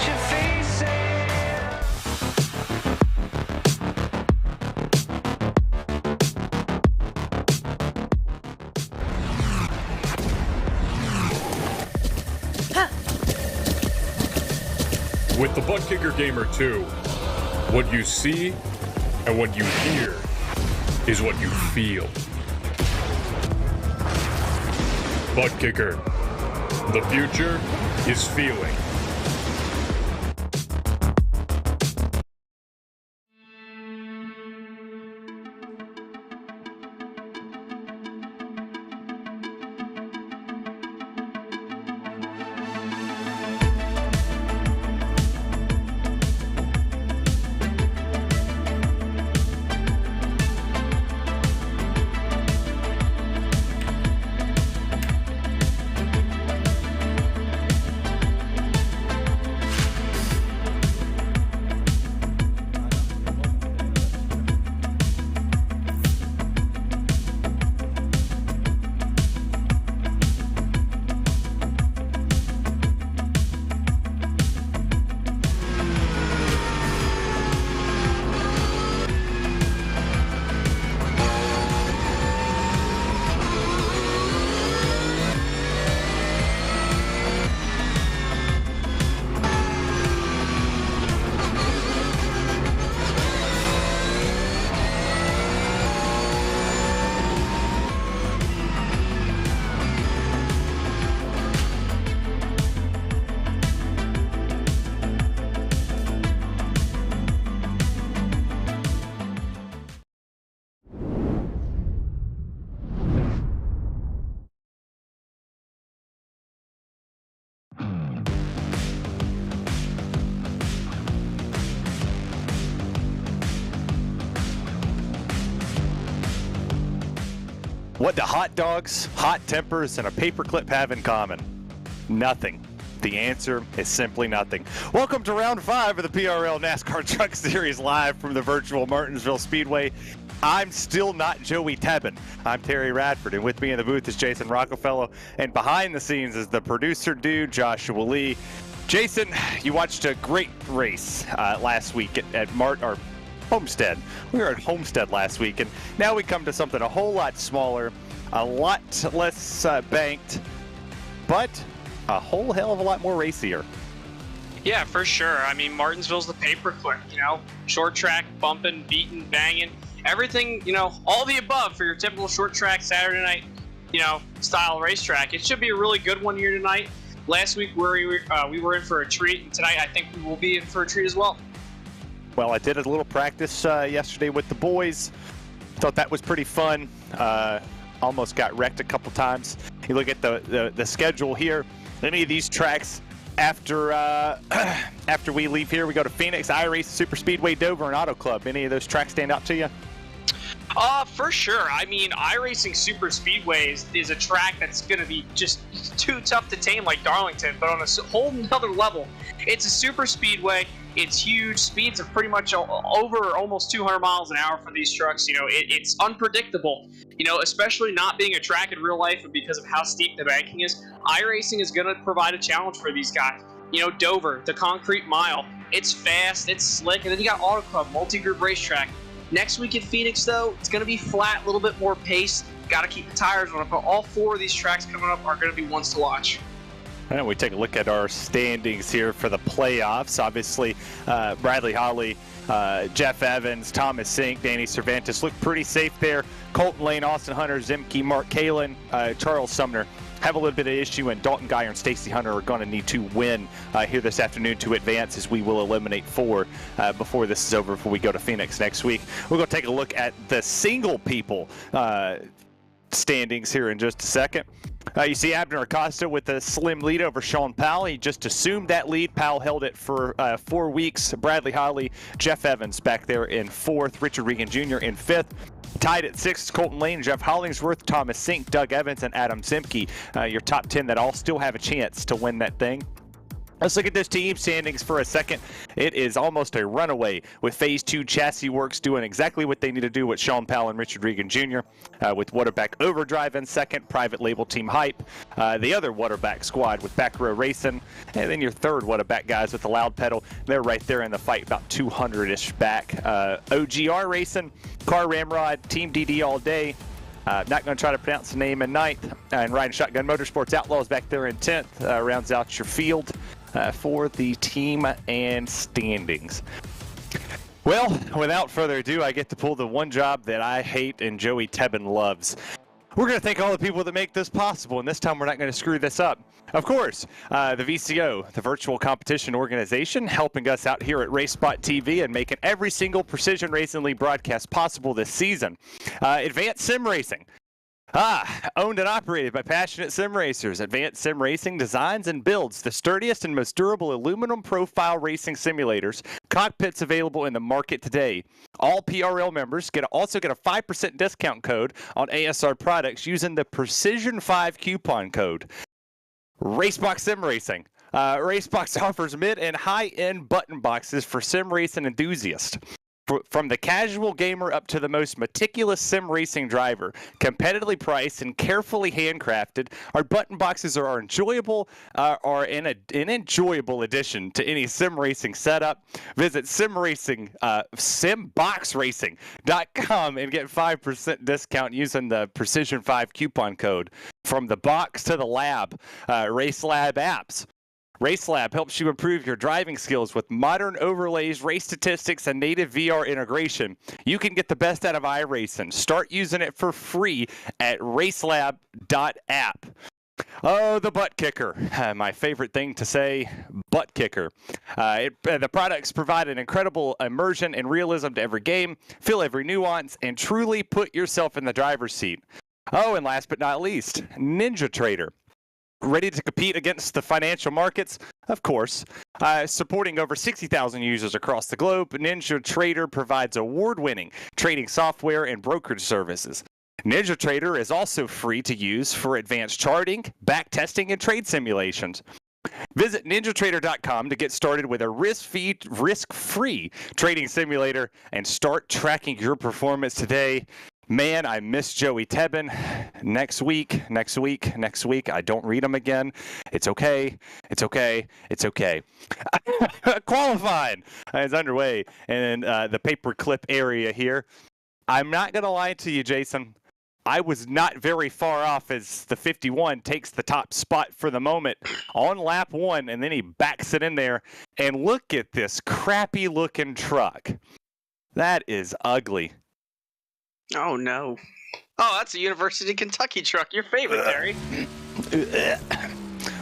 you're facing. With the Butt Kicker Gamer 2, what you see and what you hear is what you feel. Butt Kicker. The future is feeling. What do hot dogs, hot tempers, and a paperclip have in common? Nothing. The answer is simply nothing. Welcome to round 5 of the PRL NASCAR Truck Series live from the virtual Martinsville Speedway. I'm still not Joey Tebbin. I'm Terry Radford, and with me in the booth is Jason Rockefeller, and behind the scenes is the producer dude, Joshua Lee. Jason, you watched a great race last week at Homestead. We were at Homestead last week, and now we come to something a whole lot smaller, a lot less banked, but a whole hell of a lot more racier. Yeah, for sure. I mean, Martinsville's the paperclip, you know, short track, bumping, beating, banging, everything, you know, all the above for your typical short track Saturday night, you know, style racetrack. It should be a really good one here tonight. Last week we were in for a treat, and tonight I think we will be in for a treat as well. Well, I did a little practice yesterday with the boys. Thought that was pretty fun. Almost got wrecked a couple times. You look at the schedule here. Any of these tracks after after we leave here, we go to Phoenix, iRacing, Super Speedway, Dover, and Auto Club. Any of those tracks stand out to you? For sure. I mean, iRacing Super Speedway is a track that's going to be just too tough to tame like Darlington, but on a whole nother level. It's a super speedway. It's huge. Speeds of pretty much over almost 200 miles an hour for these trucks. You know, it's unpredictable, you know, especially not being a track in real life and because of how steep the banking is. iRacing is going to provide a challenge for these guys. You know, Dover, the concrete mile, it's fast, it's slick, and then you got Auto Club, multi-group racetrack. Next week at Phoenix, though, it's going to be flat, a little bit more pace. Got to keep the tires on it, but all 4 of these tracks coming up are going to be ones to watch. And we take a look at our standings here for the playoffs. Obviously, Bradley Holly, Jeff Evans, Thomas Sink, Danny Cervantes look pretty safe there. Colton Lane, Austin Hunter, Zimke, Mark Kalin, Charles Sumner have a little bit of issue, and Dalton Geyer and Stacy Hunter are going to need to win here this afternoon to advance, as we will eliminate 4 before this is over, before we go to Phoenix next week. We're going to take a look at the single people standings here in just a second. You see Abner Acosta with a slim lead over Sean Powell. He just assumed that lead. Powell held it for 4 weeks. Bradley Holly, Jeff Evans back there in 4th. Richard Regan Jr. in 5th. Tied at 6th, Colton Lane, Jeff Hollingsworth, Thomas Sink, Doug Evans, and Adam Zimke. Your top 10 that all still have a chance to win that thing. Let's look at this team standings for a second. It is almost a runaway with Phase 2 Chassis Works doing exactly what they need to do with Sean Powell and Richard Regan Jr. With Waterback Overdrive in second, private label Team Hype. The other Waterback squad with Back Row Racing. And then your third Waterback guys with the Loud Pedal. They're right there in the fight, about 200-ish back. OGR Racing, Car Ramrod, Team DD All Day. Not going to try to pronounce the name in ninth. And Riding Shotgun Motorsports Outlaws back there in 10th. Rounds out your field for the team and standings. Well, without further ado, I get to pull the one job that I hate and Joey Tebbin loves. We're going to thank all the people that make this possible, and this time we're not going to screw this up. Of course, the VCO, the virtual competition organization, helping us out here at RaceSpotTV and making every single Precision Racing League broadcast possible this season. Advanced Sim Racing. Owned and operated by passionate sim racers. Advanced Sim Racing designs and builds the sturdiest and most durable aluminum profile racing simulators. Cockpits available in the market today. All PRL members also get a 5% discount code on ASR products using the Precision5 coupon code. Racebox Sim Racing. Racebox offers mid and high-end button boxes for sim racing enthusiasts. From the casual gamer up to the most meticulous sim racing driver, competitively priced and carefully handcrafted, our button boxes are an enjoyable addition to any sim racing setup. Visit simboxracing.com and get 5% discount using the Precision5 coupon code. From the box to the lab, Race Lab apps. RaceLab helps you improve your driving skills with modern overlays, race statistics, and native VR integration. You can get the best out of iRacing. Start using it for free at racelab.app. Oh, the butt kicker. My favorite thing to say, butt kicker. The products provide an incredible immersion and realism to every game, feel every nuance, and truly put yourself in the driver's seat. Oh, and last but not least, Ninja Trader. Ready to compete against the financial markets? Of course. Supporting over 60,000 users across the globe, Ninja Trader provides award-winning trading software and brokerage services. Ninja Trader is also free to use for advanced charting, back testing, and trade simulations. Visit ninjatrader.com to get started with a risk-free trading simulator and start tracking your performance today. Man, I miss Joey Tebbin. Next week, I don't read them again. It's okay. Qualifying is underway in the paperclip area here. I'm not going to lie to you, Jason. I was not very far off as the 51 takes the top spot for the moment on lap 1, and then he backs it in there. And look at this crappy-looking truck. That is ugly. Oh, no. Oh, that's a University of Kentucky truck. Your favorite, Terry.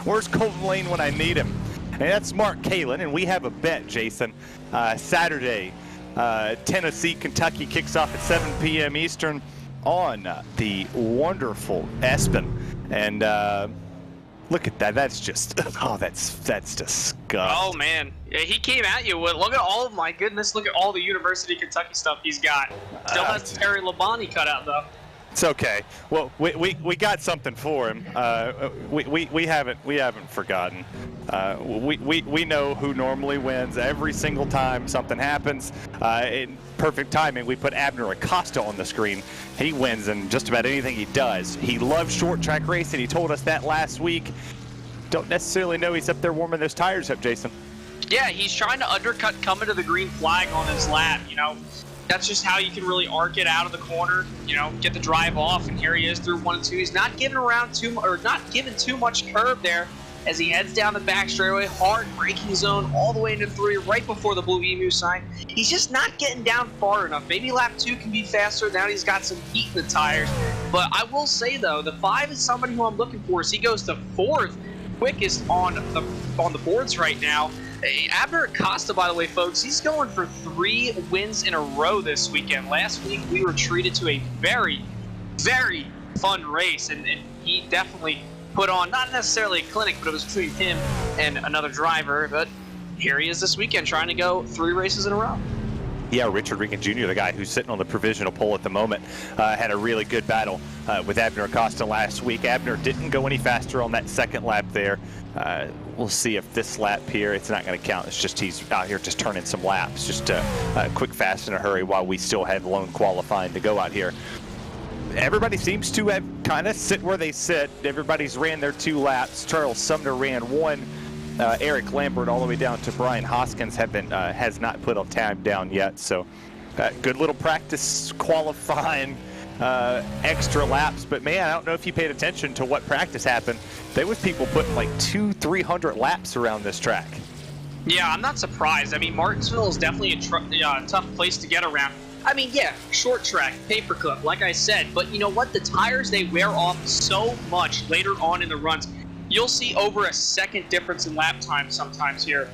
Where's Colton Lane when I need him? And that's Mark Kalin, and we have a bet, Jason. Saturday, Tennessee, Kentucky kicks off at 7 p.m. Eastern on the wonderful Espen. And look at that. That's just, that's disgusting. Oh, man. Yeah, he came at you with, look at all, my goodness, look at all the University of Kentucky stuff he's got. Still has Terry Labonte cut out, though. It's okay. Well, we got something for him. We haven't forgotten. We know who normally wins every single time something happens. In perfect timing, we put Abner Acosta on the screen. He wins in just about anything he does. He loves short track racing. He told us that last week. Don't necessarily know he's up there warming those tires up, Jason. Yeah, he's trying to undercut coming to the green flag on his lap, you know. That's just how you can really arc it out of the corner, you know, get the drive off, and here he is through 1 and 2. He's not giving too much curve there as he heads down the back straightaway, hard braking zone all the way into 3, right before the blue emu sign. He's just not getting down far enough. Maybe lap 2 can be faster. Now he's got some heat in the tires. But I will say though, the 5 is somebody who I'm looking for as he goes to 4th quickest on the boards right now. Abner Acosta, by the way, folks, he's going for 3 wins in a row this weekend. Last week, we were treated to a very, very fun race, and he definitely put on, not necessarily a clinic, but it was between him and another driver. But here he is this weekend trying to go 3 races in a row. Yeah, Richard Regan Jr., the guy who's sitting on the provisional pole at the moment, had a really good battle with Abner Acosta last week. Abner didn't go any faster on that second lap there. We'll see if this lap here, it's not going to count. It's just he's out here just turning some laps, just quick, fast, in a hurry while we still have lone qualifying to go out here. Everybody seems to have kind of sit where they sit. Everybody's ran their 2 laps. Charles Sumner ran 1. Eric Lambert all the way down to Brian Hoskins has not put a time down yet. So good little practice qualifying extra laps. But man, I don't know if you paid attention to what practice happened. There was people putting like 200-300 laps around this track. Yeah, I'm not surprised. I mean, Martinsville is definitely a tough place to get around. I mean, yeah, short track, paperclip, like I said. But you know what? The tires, they wear off so much later on in the runs. You'll see over a second difference in lap time sometimes here,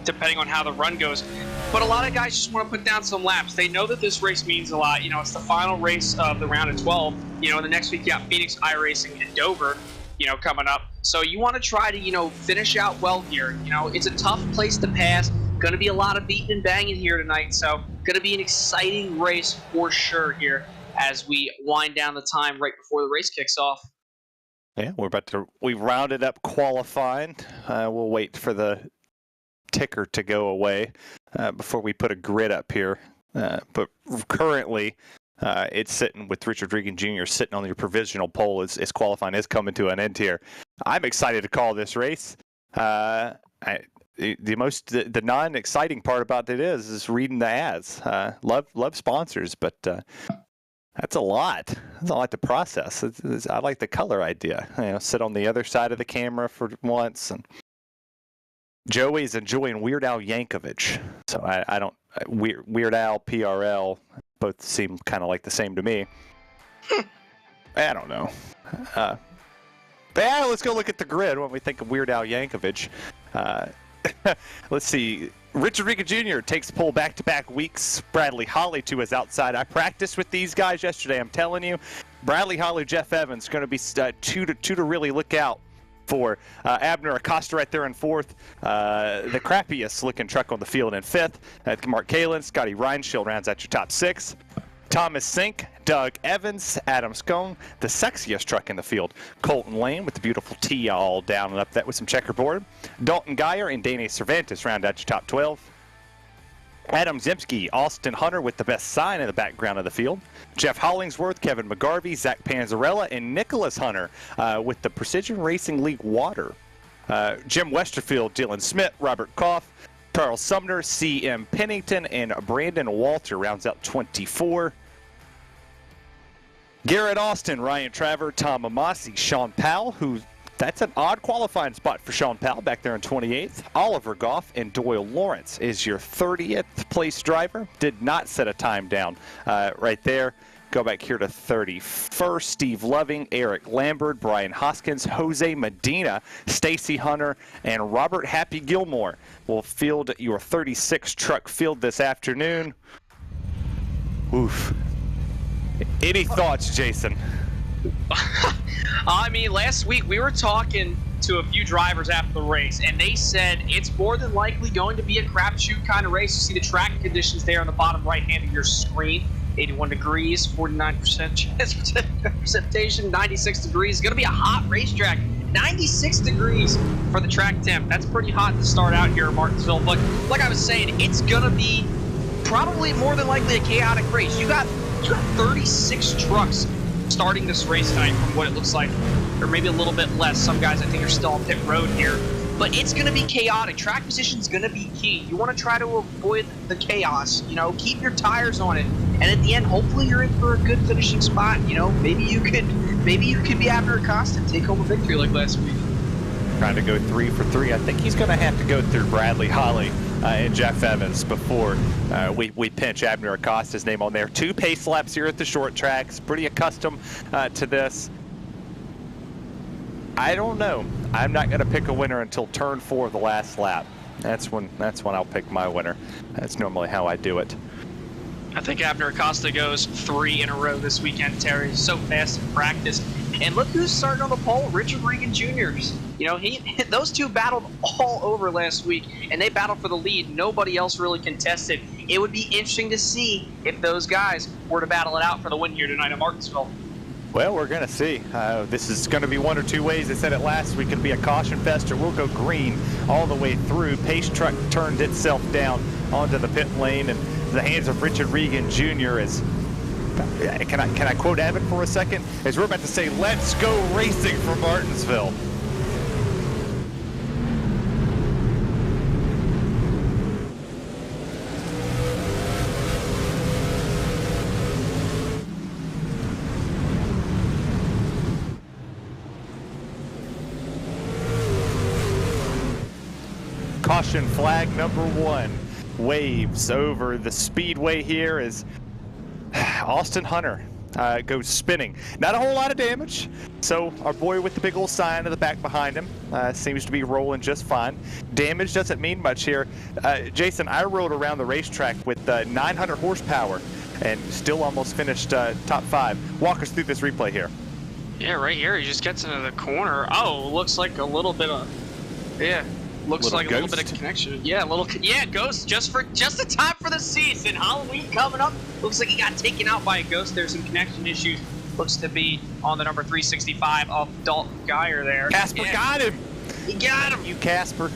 depending on how the run goes. But a lot of guys just want to put down some laps. They know that this race means a lot. You know, it's the final race of the round of 12. You know, the next week you got Phoenix, iRacing, and Dover, you know, coming up. So you want to try to, you know, finish out well here. You know, it's a tough place to pass. Going to be a lot of beating and banging here tonight. So going to be an exciting race for sure here as we wind down the time right before the race kicks off. Yeah, we rounded up qualifying. We'll wait for the ticker to go away before we put a grid up here. But currently, it's sitting with Richard Regan Jr. sitting on your provisional pole as qualifying is coming to an end here. I'm excited to call this race. The non-exciting part about it is reading the ads. Love sponsors, but that's a lot. That's a lot to process. I like the color idea. You know, sit on the other side of the camera for once. And Joey's enjoying Weird Al Yankovic. So I don't Weird Al, PRL, both seem kind of like the same to me. I don't know. But yeah, let's go look at the grid when we think of Weird Al Yankovic. Let's see. Richard Regan Jr. takes pole back-to-back weeks. Bradley Holly to his outside. I practiced with these guys yesterday. I'm telling you, Bradley Holly, Jeff Evans, going to be two to really look out for. Abner Acosta right there in 4th. The crappiest looking truck on the field in 5th. Mark Kalin, Scotty Reinshield rounds out your top 6. Thomas Sink, Doug Evans, Adam Scone, the sexiest truck in the field. Colton Lane with the beautiful T all down and up that with some checkerboard. Dalton Geyer and Danny Cervantes round out your top 12. Adam Zemski, Austin Hunter with the best sign in the background of the field. Jeff Hollingsworth, Kevin McGarvey, Zach Panzarella, and Nicholas Hunter with the Precision Racing League Water. Jim Westerfield, Dylan Smith, Robert Koff, Charles Sumner, C.M. Pennington, and Brandon Walter rounds out 24. Garrett Austin, Ryan Traver, Tom Amasi, Sean Powell, that's an odd qualifying spot for Sean Powell back there in 28th. Oliver Goff and Doyle Lawrence is your 30th place driver. Did not set a time down right there. Go back here to 31st. Steve Loving, Eric Lambert, Brian Hoskins, Jose Medina, Stacy Hunter, and Robert Happy Gilmore will field your 36 truck field this afternoon. Oof. Any thoughts, Jason? I mean, last week we were talking to a few drivers after the race, and they said it's more than likely going to be a crapshoot kind of race. You see the track conditions there on the bottom right hand of your screen. 81 degrees, 49% precipitation, 96 degrees. It's going to be a hot racetrack. 96 degrees for the track temp. That's pretty hot to start out here in Martinsville. But like I was saying, it's going to be probably more than likely a chaotic race. You got 36 trucks starting this race tonight from what it looks like, or maybe a little bit less. Some guys I think are still on pit road here. But it's going to be chaotic. Track position is going to be key. You want to try to avoid the chaos. You know, keep your tires on it. And at the end, hopefully you're in for a good finishing spot. You know, maybe you could be Abner Acosta and take home a victory like last week. Trying to go 3 for 3. I think he's going to have to go through Bradley Holly and Jeff Evans before we pinch Abner Acosta's name on there. 2 pace laps here at the short tracks. Pretty accustomed to this. I don't know. I'm not going to pick a winner until turn 4 of the last lap. That's when I'll pick my winner. That's normally how I do it. I think Abner Acosta goes 3 in a row this weekend, Terry. So fast in practice. And look who's starting on the pole, Richard Regan Jr. You You know, those two battled all over last week, and they battled for the lead. Nobody else really contested. It would be interesting to see if those guys were to battle it out for the win here tonight at Martinsville. Well, we're going to see. This is going to be one or two ways. They said it last week. It'll be a caution fest, or we'll go green all the way through. Pace truck turned itself down onto the pit lane, and the hands of Richard Regan Jr. is. Can I quote Evan for a second? As we're about to say, "Let's go racing for Martinsville." Caution flag number 1 waves over the speedway here as Austin Hunter goes spinning. Not a whole lot of damage, so our boy with the big old sign in the back behind him seems to be rolling just fine. Damage doesn't mean much here. Jason, I rode around the racetrack with 900 horsepower and still almost finished top 5. Walk us through this replay here. Yeah, right here, he just gets into the corner. Oh, looks like a little bit of, yeah. Looks like a little bit of connection. Yeah, ghost just in time for the season. Halloween coming up. Looks like he got taken out by a ghost. There's some connection issues. Looks to be on the number 365 of Dalton Geyer there. Casper got him. He got him. You Casper.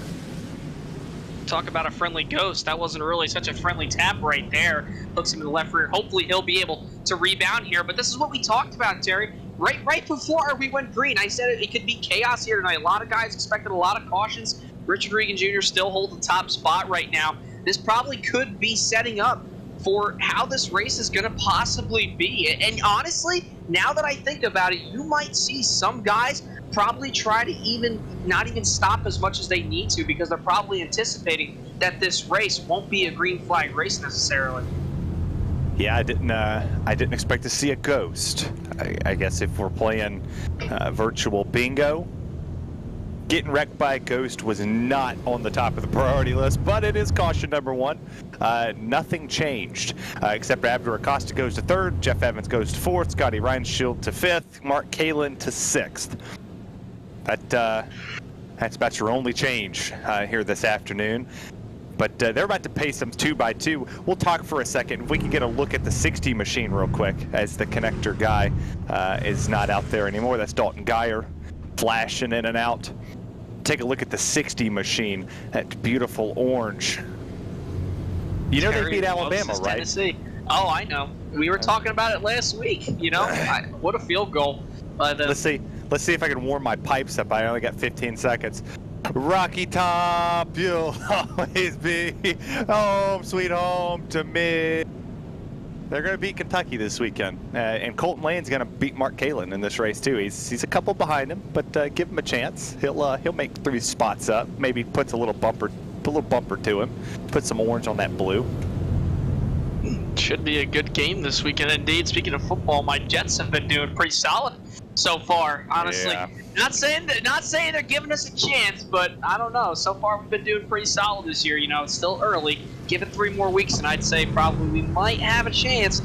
Talk about a friendly ghost. That wasn't really such a friendly tap right there. Looks him in the left rear. Hopefully he'll be able to rebound here. But this is what we talked about, Terry. Right before we went green, I said it could be chaos here tonight. A lot of guys expected a lot of cautions. Richard Regan Jr. still holds the top spot right now. This probably could be setting up for how this race is going to possibly be. And honestly, now that I think about it, you might see some guys probably try to not even stop as much as they need to, because they're probably anticipating that this race won't be a green flag race necessarily. Yeah, I didn't expect to see a ghost. I guess if we're playing virtual bingo, getting wrecked by a ghost was not on the top of the priority list, but it is caution number 1. Nothing changed, except Abdur Acosta goes to 3rd, Jeff Evans goes to 4th, Scotty Reinschild to 5th, Mark Kalin to 6th. That's about your only change here this afternoon. But they're about to pace them 2x2. We'll talk for a second. If we can get a look at the 60 machine real quick, as the connector guy is not out there anymore. That's Dalton Geyer flashing in and out. Take a look at the 60 machine, that beautiful orange. You know they beat Alabama, right? Tennessee. Oh, I know. We were talking about it last week. You know, what a field goal. Let's see if I can warm my pipes up. I only got 15 seconds. Rocky Top, you'll always be home, sweet home to me. They're going to beat Kentucky this weekend, and Colton Lane's going to beat Mark Kalin in this race too. He's a couple behind him, but give him a chance. He'll make 3 spots up. Maybe puts a little bumper to him. Put some orange on that blue. Should be a good game this weekend indeed. Speaking of football, my Jets have been doing pretty solid so far. Honestly, yeah. Not saying they're giving us a chance, but I don't know. So far, we've been doing pretty solid this year. You know, it's still early. Give it 3 more weeks, and I'd say probably we might have a chance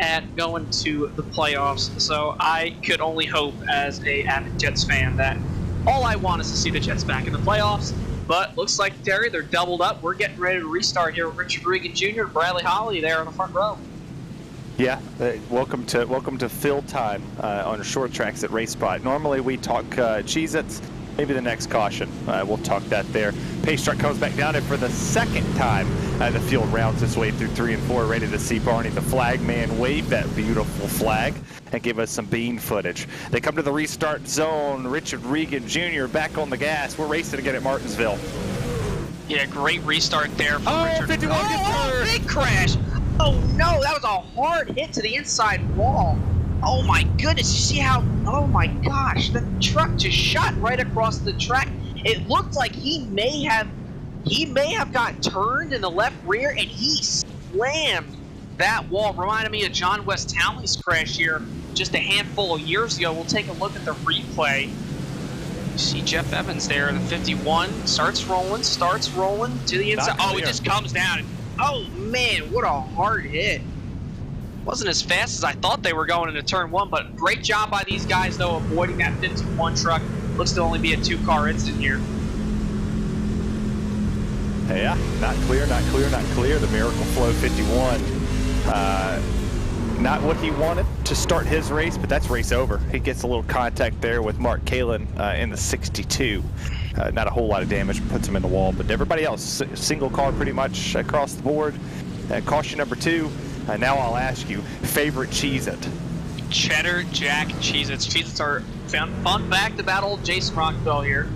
at going to the playoffs. So I could only hope, as a avid Jets fan, that all I want is to see the Jets back in the playoffs. But looks like, Terry, they're doubled up. We're getting ready to restart here with Richard Regan Jr. and Bradley Holly there on the front row. Yeah, welcome to fill time on short tracks at RaceSpot. Normally we talk Cheez-Its. Maybe the next caution, we'll talk that there. Pace truck comes back down, and for the second time, the field rounds its way through 3 and 4, ready to see Barney the flag man wave that beautiful flag and give us some bean footage. They come to the restart zone. Richard Regan Jr. back on the gas. We're racing again at Martinsville. Yeah, great restart there from Richard. 51 big crash. Oh no, that was a hard hit to the inside wall. Oh my goodness, you see how, oh my gosh, the truck just shot right across the track. It looked like he may have got turned in the left rear, and he slammed that wall. Reminded me of John West Townley's crash here just a handful of years ago. We'll take a look at the replay. You see Jeff Evans there in the 51, starts rolling to the inside. Oh, it just comes down. Oh man, what a hard hit. Wasn't as fast as I thought they were going into turn 1, but great job by these guys though, avoiding that 51 truck. Looks to only be a 2-car incident here. Yeah, not clear, not clear, not clear. The Miracle Flow 51. Not what he wanted to start his race, but that's race over. He gets a little contact there with Mark Kalin in the 62. Not a whole lot of damage, puts him in the wall, but everybody else, single car pretty much across the board. Caution number 2. Now I'll ask you, favorite Cheez-It? Cheddar Jack Cheez-Its. Cheez-Its are, fun fact about old Jason Rockville here.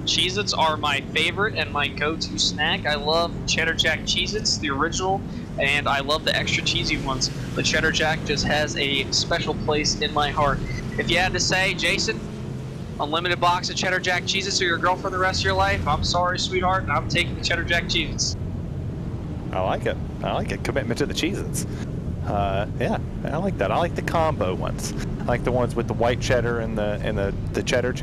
Cheez-Its are my favorite and my go-to snack. I love Cheddar Jack Cheez-Its, the original, and I love the extra cheesy ones. The Cheddar Jack just has a special place in my heart. If you had to say, Jason, unlimited box of Cheddar Jack Cheez-Its or your girlfriend the rest of your life, I'm sorry, sweetheart, I'm taking the Cheddar Jack Cheez-Its. I like it. I like it. Commitment to the Cheez-Its. Yeah, I like that. I like the combo ones. I like the ones with the white cheddar and the cheddar.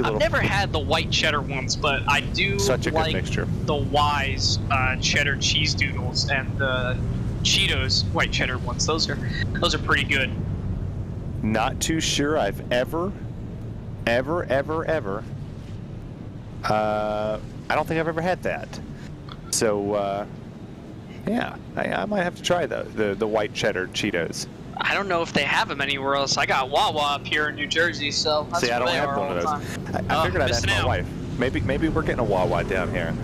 I've never had the white cheddar ones, but I do Such a good like mixture. The Wise cheddar cheese doodles and the Cheetos white cheddar ones. Those are pretty good. Not too sure I've ever. I don't think I've ever had that. So. Yeah, I might have to try the white cheddar Cheetos. I don't know if they have them anywhere else. I got Wawa up here in New Jersey, so that's See, I don't have one of those. I figured I'd ask my wife. Maybe we're getting a Wawa down here.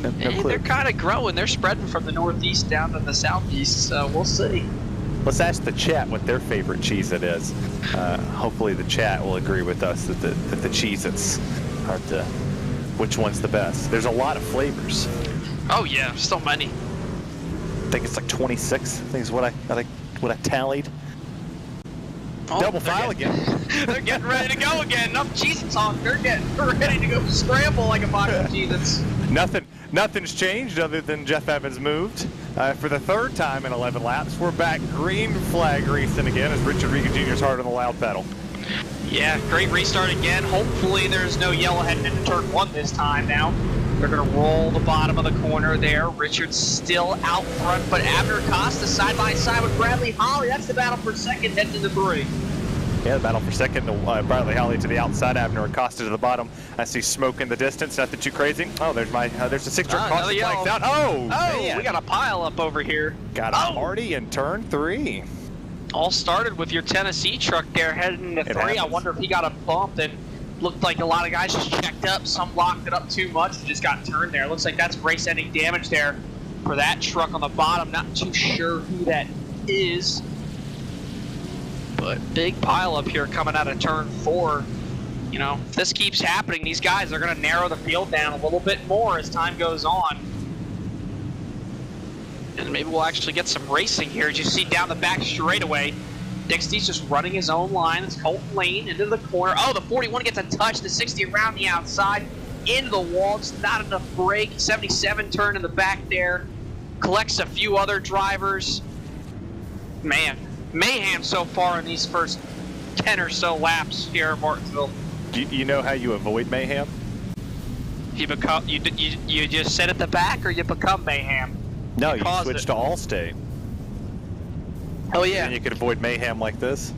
No clue. They're kind of growing. They're spreading from the northeast down to the southeast, so we'll see. Let's ask the chat what their favorite Cheez-It is. Hopefully the chat will agree with us that the Cheez-Its are which one's the best. There's a lot of flavors. Oh yeah, so many. I think it's like 26. I think is what I tallied. Oh, Double file again. They're getting ready to go again. Enough Cheez-Its talk. They're getting ready to go scramble like a box of Cheez-Its. Nothing's changed other than Jeff Evans moved. For the 3rd time in 11 laps, we're back green flag racing again as Richard Regan Jr.'s hard on the loud pedal. Yeah, great restart again. Hopefully there's no yellow heading into turn 1 this time now. They're going to roll the bottom of the corner there. Richard's still out front, but Abner Costa side by side with Bradley Holly. That's the battle for second heading into 3. Yeah, the battle for second. Bradley Holly to the outside, Abner Acosta to the bottom. I see smoke in the distance. Nothing too crazy. Oh, there's a 6-truck caution flags out. Oh, man. We got a pile up over here. Got a party in turn 3. All started with your Tennessee truck there heading into 3. I wonder if he got a bump and looked like a lot of guys just checked up. Some locked it up too much and just got turned there. Looks like that's race-ending damage there for that truck on the bottom. Not too sure who that is. But big pile up here coming out of turn 4. You know, if this keeps happening, these guys are going to narrow the field down a little bit more as time goes on. And maybe we'll actually get some racing here. As you see down the back straightaway, Dixie's just running his own line. It's Colton Lane into the corner. Oh, the 41 gets a touch. The 60 around the outside. Into the wall. Just not enough brake. 77 turn in the back there. Collects a few other drivers. Man, mayhem so far in these first 10 or so laps here at Martinsville. You know how you avoid mayhem? You just sit at the back, or you become mayhem? No, you switch to Allstate. Oh yeah. And you could avoid mayhem like this.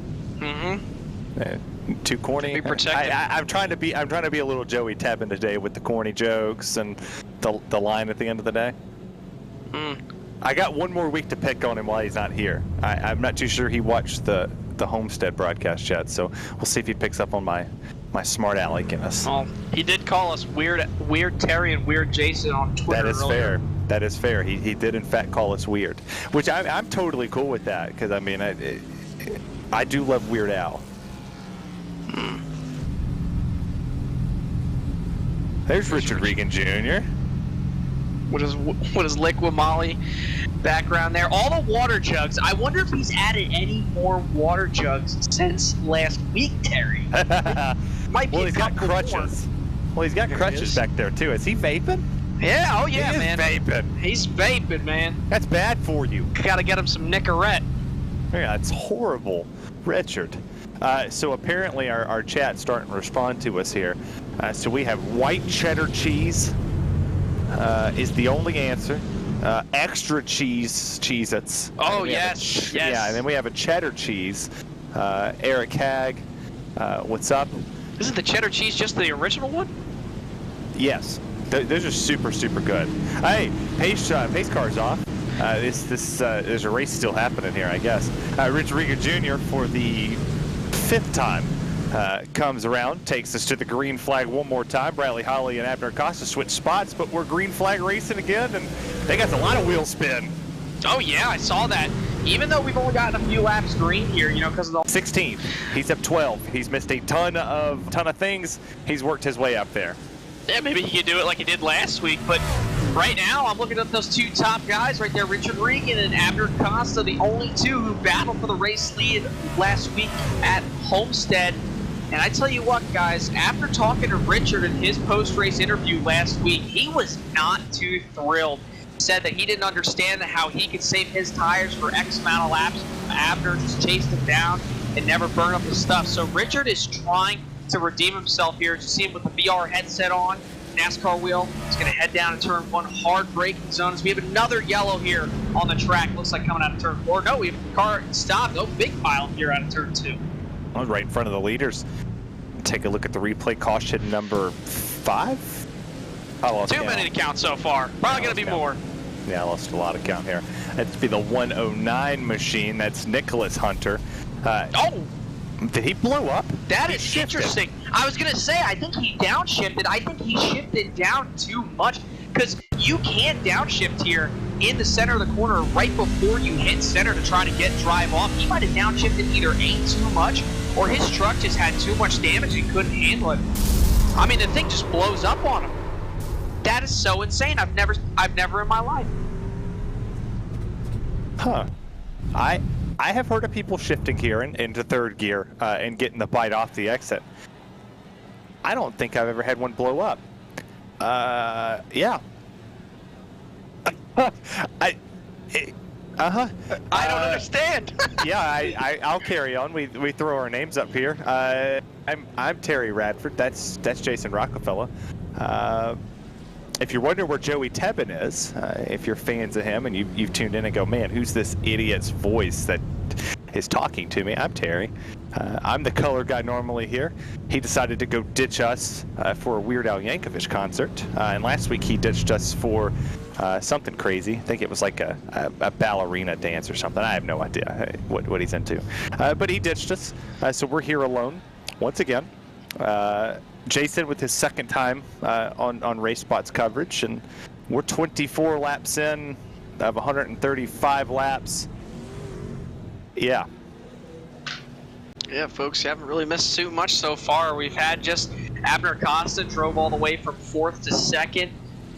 Too corny. Be protected. I'm trying to be a little Joey Tebbin today with the corny jokes and the line at the end of the day. I got one more week to pick on him while he's not here. I'm not too sure he watched the Homestead broadcast yet, so we'll see if he picks up on my smart alekiness. Well, he did call us weird Terry and weird Jason on Twitter. That is earlier. fair. That is fair. He did in fact call us weird, which I'm totally cool with that, because I mean I do love Weird Al. There's Richard Regan Jr. What is Liquid Molly background there? All the water jugs. I wonder if he's added any more water jugs since last week, Terry. Might be Well, he's got crutches. Well, he's got crutches back there too. Is he vaping? Yeah, oh yeah, he is man. Vaping. He's vaping, man. That's bad for you. Gotta get him some Nicorette. Yeah, that's horrible, Richard. So apparently our chat's starting to respond to us here. So we have white cheddar cheese is the only answer. Extra cheese Cheez-Its. Oh yes, yes. Yeah, and then we have a cheddar cheese. Eric Hag, what's up? Isn't the cheddar cheese just the original one? Yes, those are super, super good. Hey, pace car's off. There's a race still happening here, I guess. Rich Rieger Jr. for the 5th time comes around, takes us to the green flag one more time. Bradley Holly and Abner Acosta switch spots, but we're green flag racing again, and they got a lot of wheel spin. Oh yeah, I saw that. Even though we've only gotten a few laps green here, you know, because of the 16. He's up 12. He's missed a ton of things. He's worked his way up there. Yeah, maybe he could do it like he did last week, but right now I'm looking at those 2 top guys right there, Richard Regan and Abner Costa, the only 2 who battled for the race lead last week at Homestead. And I tell you what, guys, after talking to Richard in his post-race interview last week, he was not too thrilled. Said that he didn't understand how he could save his tires for X amount of laps. Abner just chased him down and never burned up his stuff. So Richard is trying to redeem himself here. You see him with the VR headset on, NASCAR wheel. He's going to head down to turn 1, hard braking zone. As we have another yellow here on the track. Looks like coming out of turn 4. No, we have the car stopped. Oh, big pile here out of turn 2. I was right in front of the leaders. Take a look at the replay. Caution number 5. I lost Too many to count so far. Probably going to be more. Yeah, I lost a lot of count here. That'd be the 109 machine. That's Nicholas Hunter. Oh! Did he blow up? That is interesting. I was going to say, I think he downshifted. I think he shifted down too much because you can't downshift here in the center of the corner right before you hit center to try to drive off. He might have downshifted either A, too much, or his truck just had too much damage and couldn't handle it. I mean, the thing just blows up on him. That is so insane. I've never in my life. Huh. I have heard of people shifting here into 3rd gear and getting the bite off the exit. I don't think I've ever had one blow up. Yeah. I don't understand. Yeah, I'll carry on. We throw our names up here. I'm Terry Radford. That's Jason Rockefeller. If you're wondering where Joey Tebbin is, if you're fans of him and you've tuned in and go, man, who's this idiot's voice that is talking to me? I'm Terry. I'm the color guy normally here. He decided to go ditch us for a Weird Al Yankovic concert. And last week he ditched us for something crazy. I think it was like a ballerina dance or something. I have no idea what he's into. But he ditched us. So we're here alone once again. Jason with his 2nd time on RaceSpot's coverage, and we're 24 laps in of 135 laps. Yeah, folks, you haven't really missed too much so far. We've had just Abner Costa drove all the way from 4th to 2nd.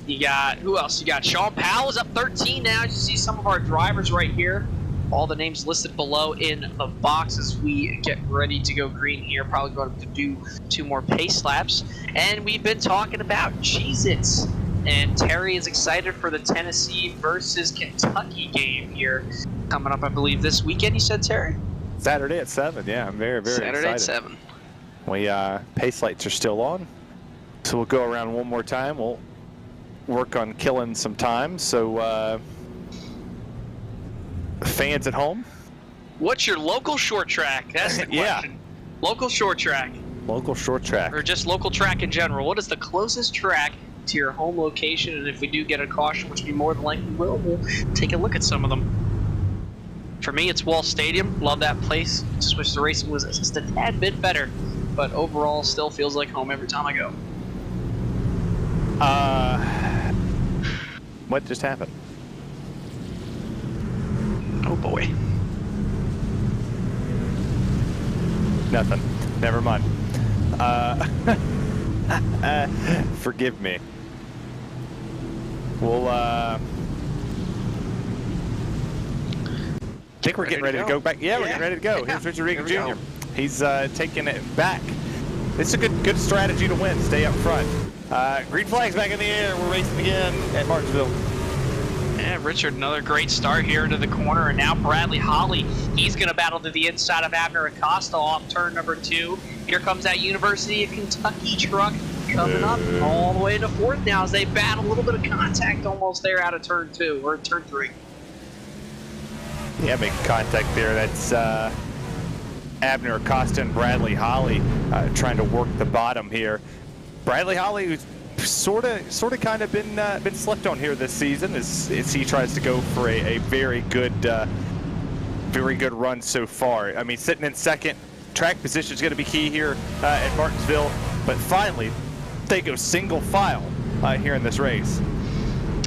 You got, who else? You got Sean Powell is up 13 now. You see some of our drivers right here. All the names listed below in the box as we get ready to go green here. Probably going to do 2 more pace laps. And we've been talking about Cheez-Its. And Terry is excited for the Tennessee versus Kentucky game here. Coming up, I believe, this weekend, you said, Terry? Saturday at 7. Yeah, I'm very, very Saturday excited. at 7. Pace lights are still on. So we'll go around one more time. We'll work on killing some time. So, fans at home, what's your local short track? That's the question. Yeah. Local short track. Local short track. Or just local track in general. What is the closest track to your home location? And if we do get a caution, which we more than likely will, we'll take a look at some of them. For me, it's Wall Stadium. Love that place. Just wish the racing was just a tad bit better. But overall, still feels like home every time I go. What just happened? Oh boy. Nothing. Never mind. Forgive me. We'll I think we're getting ready to go back. Yeah, we're getting ready to go. Here's Richard Regan Jr. He's taking it back. It's a good strategy to win. Stay up front. Green flag's back in the air. We're racing again at Martinsville. Yeah, Richard, another great start here into the corner, and now Bradley Holly. He's going to battle to the inside of Abner Acosta off turn number 2. Here comes that University of Kentucky truck coming up all the way into 4th now as they battle a little bit of contact almost there out of turn 2 or turn 3. Yeah, making contact there. That's Abner Acosta and Bradley Holly trying to work the bottom here. Bradley Holly, who's sort of kind of been slept on here this season, as he tries to go for a very good run so far. I mean, sitting in second, track position is going to be key here at Martinsville, but finally they go single file here in this race.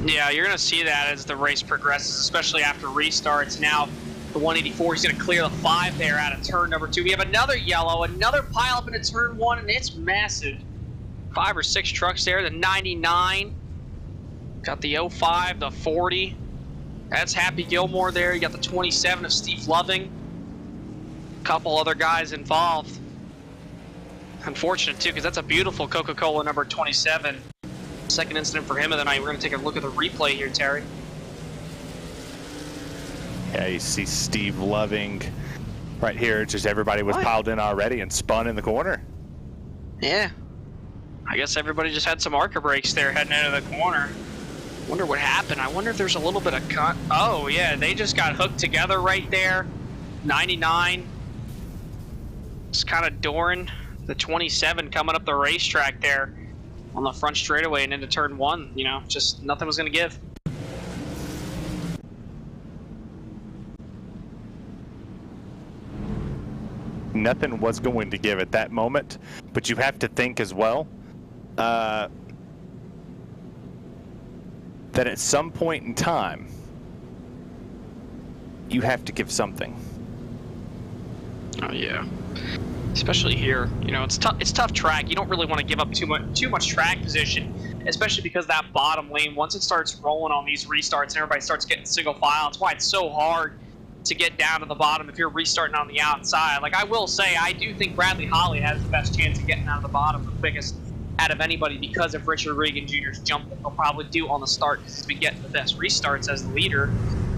Yeah, you're going to see that as the race progresses, especially after restarts. Now the 184 is going to clear the 5 there out of turn number 2. We have another yellow, another pile up into turn 1, and it's massive. 5 or 6 trucks there. The 99, got the 05, the 40. That's Happy Gilmore there. You got the 27 of Steve Loving. A couple other guys involved. Unfortunate too, because that's a beautiful Coca-Cola number 27. Second incident for him of the night. We're going to take a look at the replay here, Terry. Yeah, you see Steve Loving right here. Just everybody was piled in already and spun in the corner. Yeah. I guess everybody just had some marker brakes there heading into the corner. Wonder what happened. I wonder if there's a little bit of cut. Oh, yeah, they just got hooked together right there. 99. Just kind of dooring the 27 coming up the racetrack there on the front straightaway and into turn 1. You know, just nothing was going to give. Nothing was going to give at that moment, but you have to think as well that at some point in time, you have to give something. Oh yeah, especially here. You know, it's tough track. You don't really want to give up too much track position, especially because that bottom lane, once it starts rolling on these restarts and everybody starts getting single file, that's why it's so hard to get down to the bottom if you're restarting on the outside. Like, I will say, I do think Bradley Holly has the best chance of getting out of the bottom, the quickest out of anybody, because of Richard Regan Jr.'s jump that he'll probably do on the start, because he's been getting the best restarts as the leader.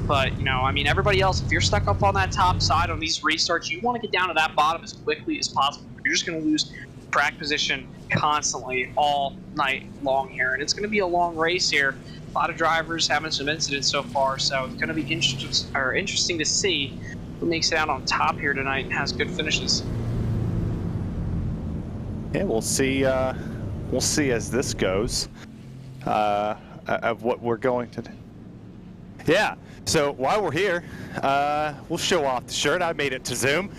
But, you know, I mean, everybody else, if you're stuck up on that top side on these restarts, you want to get down to that bottom as quickly as possible. You're just going to lose track position constantly all night long here, and it's going to be a long race here. A lot of drivers having some incidents so far, so it's going to be interesting to see who makes it out on top here tonight and has good finishes. Yeah, we'll see. We'll see as this goes of what we're going to do. Yeah. So while we're here, we'll show off the shirt. I made it to Zoom.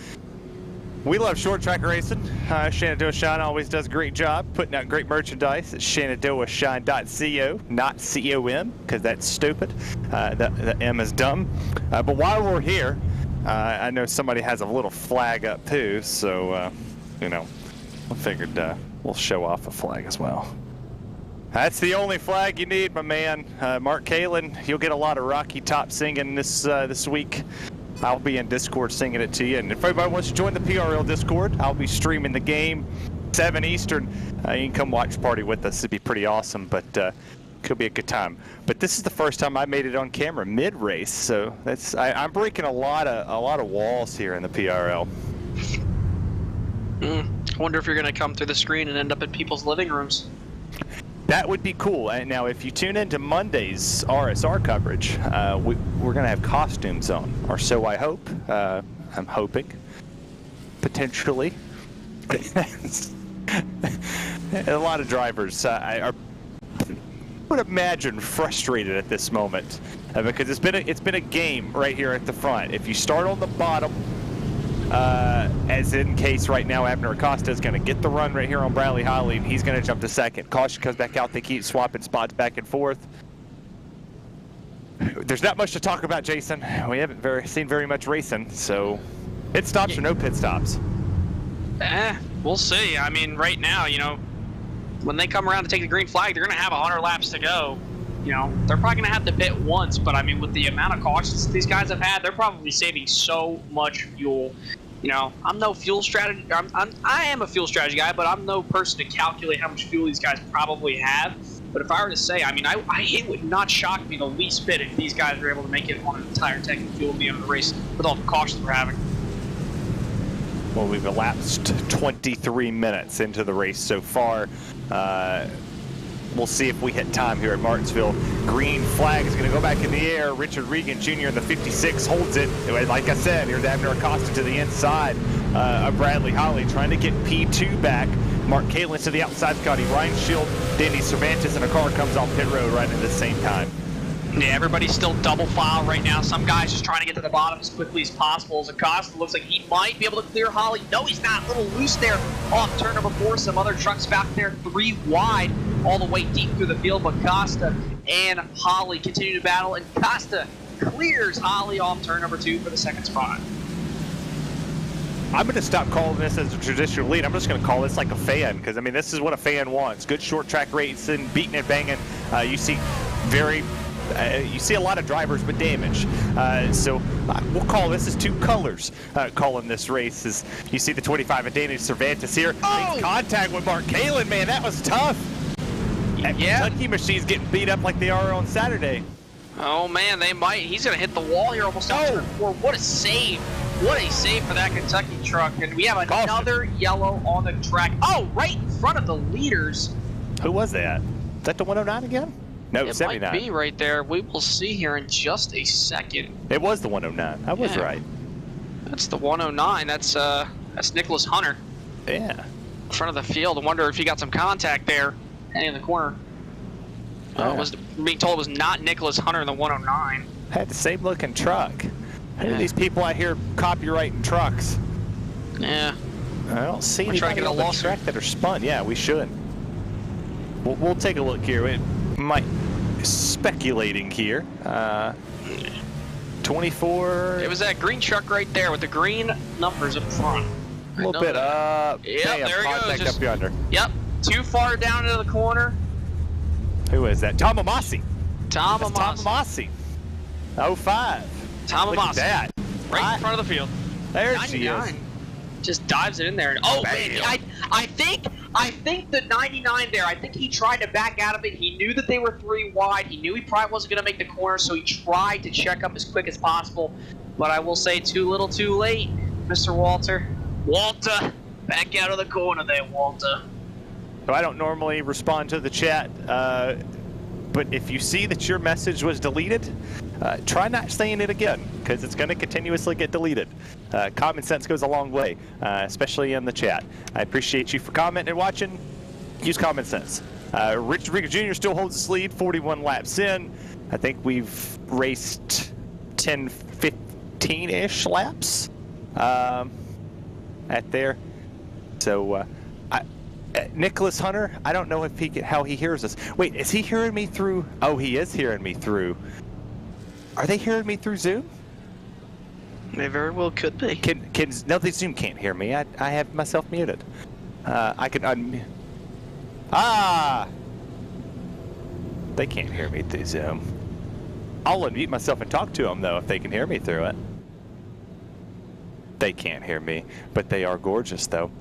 We love short track racing. Shenandoah Shine always does a great job putting out great merchandise at ShenandoahShine.co, not C-O-M, because that's stupid. The M is dumb. But while we're here, I know somebody has a little flag up too, so, you know, I figured we'll show off a flag as well. That's the only flag you need, my man. Mark Kalin, you'll get a lot of Rocky Top singing this week. I'll be in Discord singing it to you. And if anybody wants to join the PRL Discord, I'll be streaming the game 7 Eastern. You can come watch party with us. It'd be pretty awesome, but could be a good time. But this is the first time I made it on camera mid-race, so that's I'm breaking a lot of walls here in the PRL. I wonder if you're going to come through the screen and end up in people's living rooms. That would be cool. And now, if you tune into Monday's RSR coverage, we're going to have costumes on, or so I hope. I'm hoping, potentially. A lot of drivers I would imagine frustrated at this moment because it's been a game right here at the front. If you start on the bottom, as in case right now Abner Acosta is going to get the run right here on Bradley Holly, and he's going to jump to second. Caution comes back out. They keep swapping spots back and forth. There's not much to talk about, Jason. We haven't seen very much racing, so pit stops or no pit stops? We'll see. I mean, right now, you know, when they come around to take the green flag, they're going to have 100 laps to go. You know, they're probably going to have to pit once, but I mean, with the amount of cautions these guys have had, they're probably saving so much fuel. You know, I'm no fuel strategy. I am a fuel strategy guy, but I'm no person to calculate how much fuel these guys probably have. But if I were to say, I mean, it would not shock me the least bit if these guys were able to make it on an entire tank of fuel at the end of the race with all the cautions we're having. Well, we've elapsed 23 minutes into the race so far. We'll see if we hit time here at Martinsville. Green flag is going to go back in the air. Richard Regan Jr. in the 56 holds it. Like I said, here's Abner Acosta to the inside. of Bradley Holly, trying to get P2 back. Mark Kalin to the outside, Scotty Reinshield, Danny Cervantes, and a car comes off pit road right at the same time. Yeah, everybody's still double file right now. Some guys just trying to get to the bottom as quickly as possible. As Acosta looks like he might be able to clear Holly. No, he's not. A little loose there off turn number 4. Some other trucks back there 3 wide all the way deep through the field. But Costa and Holly continue to battle, and Costa clears Holly off turn number 2 for the second spot. I'm going to stop calling this as a traditional lead. I'm just going to call this like a fan, because I mean, this is what a fan wants. Good short track racing, beating and banging. You see a lot of drivers with damage. So we'll call this as 2 colors. Calling this race as you see the 25 of Danny Cervantes here. Makes contact with Mark Kalin, man, that was tough. Yeah. Kentucky machines getting beat up like they are on Saturday. Oh man, they might. He's going to hit the wall here almost on turn 4. What a save. What a save for that Kentucky truck. And we have another yellow on the track. Oh, right in front of the leaders. Who was that? Is that the 109 again? No, it 79. might be right there. We will see here in just a second. It was the 109. I was right. That's the 109. That's Nicholas Hunter. Yeah. In front of the field. I wonder if he got some contact there. Heading in the corner. Was being told it was not Nicholas Hunter in the 109. Had the same looking truck. Who are these people out here copyrighting trucks? Yeah. I don't see We're trying to anybody get a on the lawsuit. track that are spun. Yeah, we should. We'll take a look here. It might speculating here. 24. It was that green truck right there with the green numbers up front. A little bit up. Yep, Damn, there he goes. contact Just, up yonder. Yep. Too far down into the corner. Who is that? Tom Amasi. Tom That's Tom Amasi. Amasi. 05. Tom Look Amasi. at that. Right in front of the field. There she 99. is. Just dives it in there. And, oh, man, I think the 99 there, I think he tried to back out of it. He knew that they were 3 wide. He knew he probably wasn't going to make the corner, so he tried to check up as quick as possible. But I will say too little too late, Mr. Walter. Walter, back out of the corner there, Walter. So I don't normally respond to the chat, but if you see that your message was deleted, try not saying it again, because it's going to continuously get deleted. Common sense goes a long way, especially in the chat. I appreciate you for commenting and watching. Use common sense. Richard Riga Jr. still holds this lead, 41 laps in. I think we've raced 10, 15-ish laps at there. So Nicholas Hunter, I don't know if how he hears us. Wait, is he hearing me through? Oh, he is hearing me through. Are they hearing me through Zoom? They very well could be. No, the Zoom can't hear me. I have myself muted. I can unmute. They can't hear me through Zoom. I'll unmute myself and talk to them though if they can hear me through it. They can't hear me, but they are gorgeous though.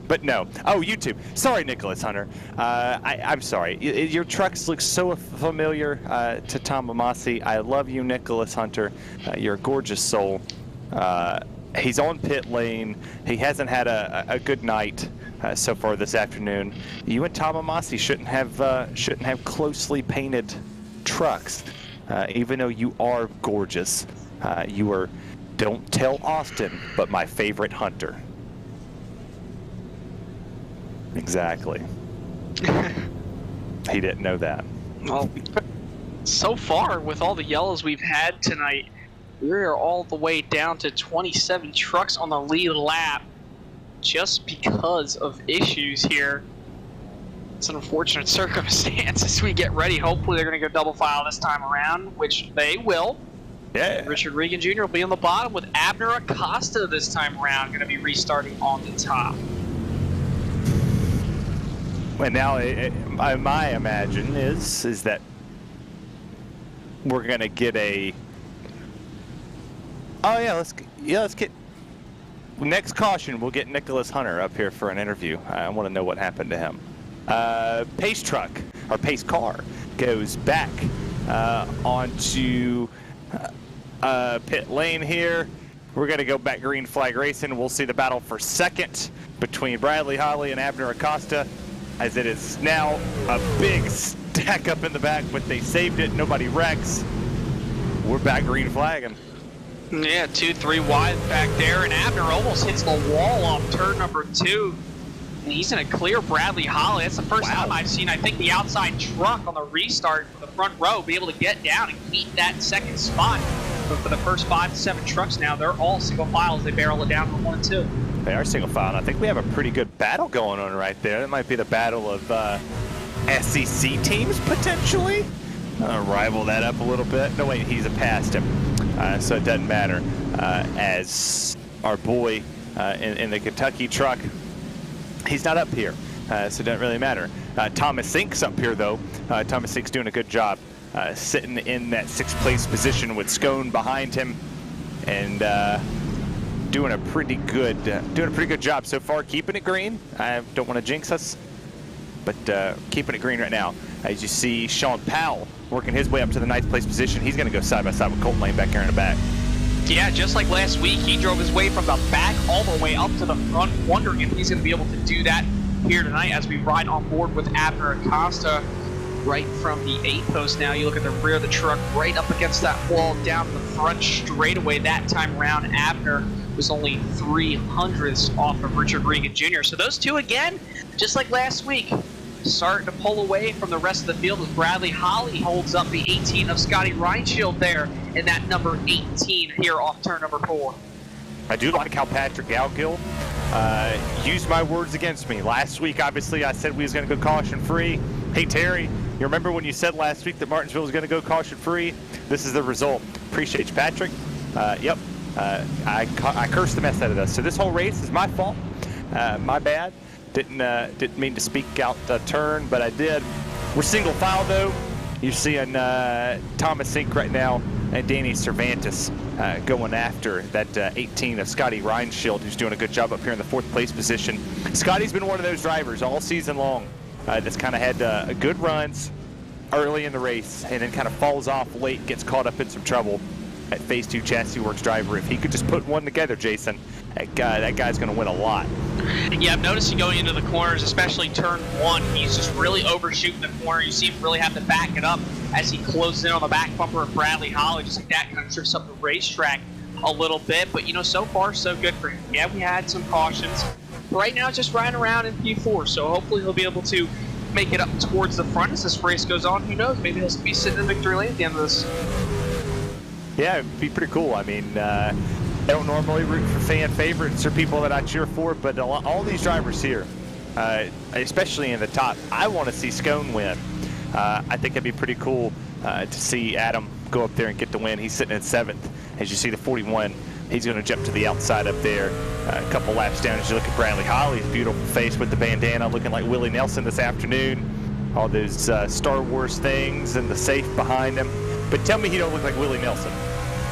But no. Oh, YouTube. Sorry, Nicholas Hunter. I'm sorry. Your trucks look so familiar to Tom Amasi. I love you, Nicholas Hunter. You're a gorgeous soul. He's on pit lane. He hasn't had a good night so far this afternoon. You and Tom Amasi shouldn't have closely painted trucks, even though you are gorgeous. You are, don't tell Austin, but my favorite hunter. Exactly. He didn't know that. Well, so far with all the yellows we've had tonight, we are all the way down to 27 trucks on the lead lap just because of issues here. It's an unfortunate circumstance as we get ready. Hopefully they're going to go double file this time around, which they will. Yeah. Richard Regan Jr. will be on the bottom with Abner Acosta this time around, going to be restarting on the top. And now, my imagine is that we're gonna get a. Oh yeah, let's get. Next caution, we'll get Nicholas Hunter up here for an interview. I want to know what happened to him. Pace truck or pace car goes back onto pit lane here. We're gonna go back green flag racing. We'll see the battle for second between Bradley Holly and Abner Acosta, as it is now a big stack up in the back, but they saved it. Nobody wrecks. We're back green flagging. Yeah, 2-3 wide back there, and Abner almost hits the wall off turn number 2. And he's in a clear Bradley Holly. That's the first time I've seen, I think, the outside truck on the restart for the front row be able to get down and keep that second spot. But for the first 5 to 7 trucks now, they're all single file as they barrel it down from 1 and 2. They are single file. I think we have a pretty good battle going on right there. That might be the battle of SEC teams, potentially. Rival that up a little bit. No, wait, he's past him. So it doesn't matter. As our boy in the Kentucky truck, he's not up here. So it doesn't really matter. Thomas Sink's up here, though. Thomas Sink's doing a good job. Sitting in that 6th place position with Scone behind him, and doing a pretty good job so far, keeping it green. I don't want to jinx us, but keeping it green right now. As you see, Sean Powell working his way up to the 9th place position. He's going to go side by side with Colt Lane back here in the back. Yeah, just like last week, he drove his way from the back all the way up to the front, wondering if he's going to be able to do that here tonight as we ride on board with Abner Acosta. Right from the 8th post now, you look at the rear of the truck, right up against that wall, down the front straightaway. That time around, Abner was only 300ths off of Richard Regan Jr. So those two, again, just like last week, starting to pull away from the rest of the field as Bradley Holly holds up the 18 of Scotty Reinschild there in that number 18 here off turn number 4. I do like how Patrick Gaugill used my words against me. Last week, obviously, I said we was going to go caution-free. Hey, Terry, you remember when you said last week that Martinsville was going to go caution-free? This is the result. Appreciate you, Patrick. Yep, I cursed the mess out of us. So this whole race is my fault. My bad. Didn't mean to speak out the turn, but I did. We're single file, though. You're seeing Thomas Sink right now and Danny Cervantes going after that 18 of Scotty Reinschild, who's doing a good job up here in the 4th place position. Scotty's been one of those drivers all season long that's kind of had good runs early in the race and then kind of falls off late, gets caught up in some trouble. At Phase 2 Chassis Works driver, if he could just put one together, Jason, that guy's going to win a lot. Yeah, I'm noticing going into the corners, especially turn 1, he's just really overshooting the corner. You see him really have to back it up as he closes in on the back bumper of Bradley Holly. Just like that, kind of trips up the racetrack a little bit. But, so far, so good for him. Yeah, we had some cautions. Right now, just riding around in P4, so hopefully he'll be able to make it up towards the front as this race goes on. Who knows? Maybe he'll be sitting in victory lane at the end of this. Yeah, it'd be pretty cool. I mean, I don't normally root for fan favorites or people that I cheer for, but all these drivers here, especially in the top, I want to see Scone win. I think it'd be pretty cool to see Adam go up there and get the win. He's sitting in 7th. As you see the 41, he's going to jump to the outside up there. A couple laps down as you look at Bradley Holly's beautiful face with the bandana, looking like Willie Nelson this afternoon. All those Star Wars things and the safe behind him. But tell me he don't look like Willie Nelson.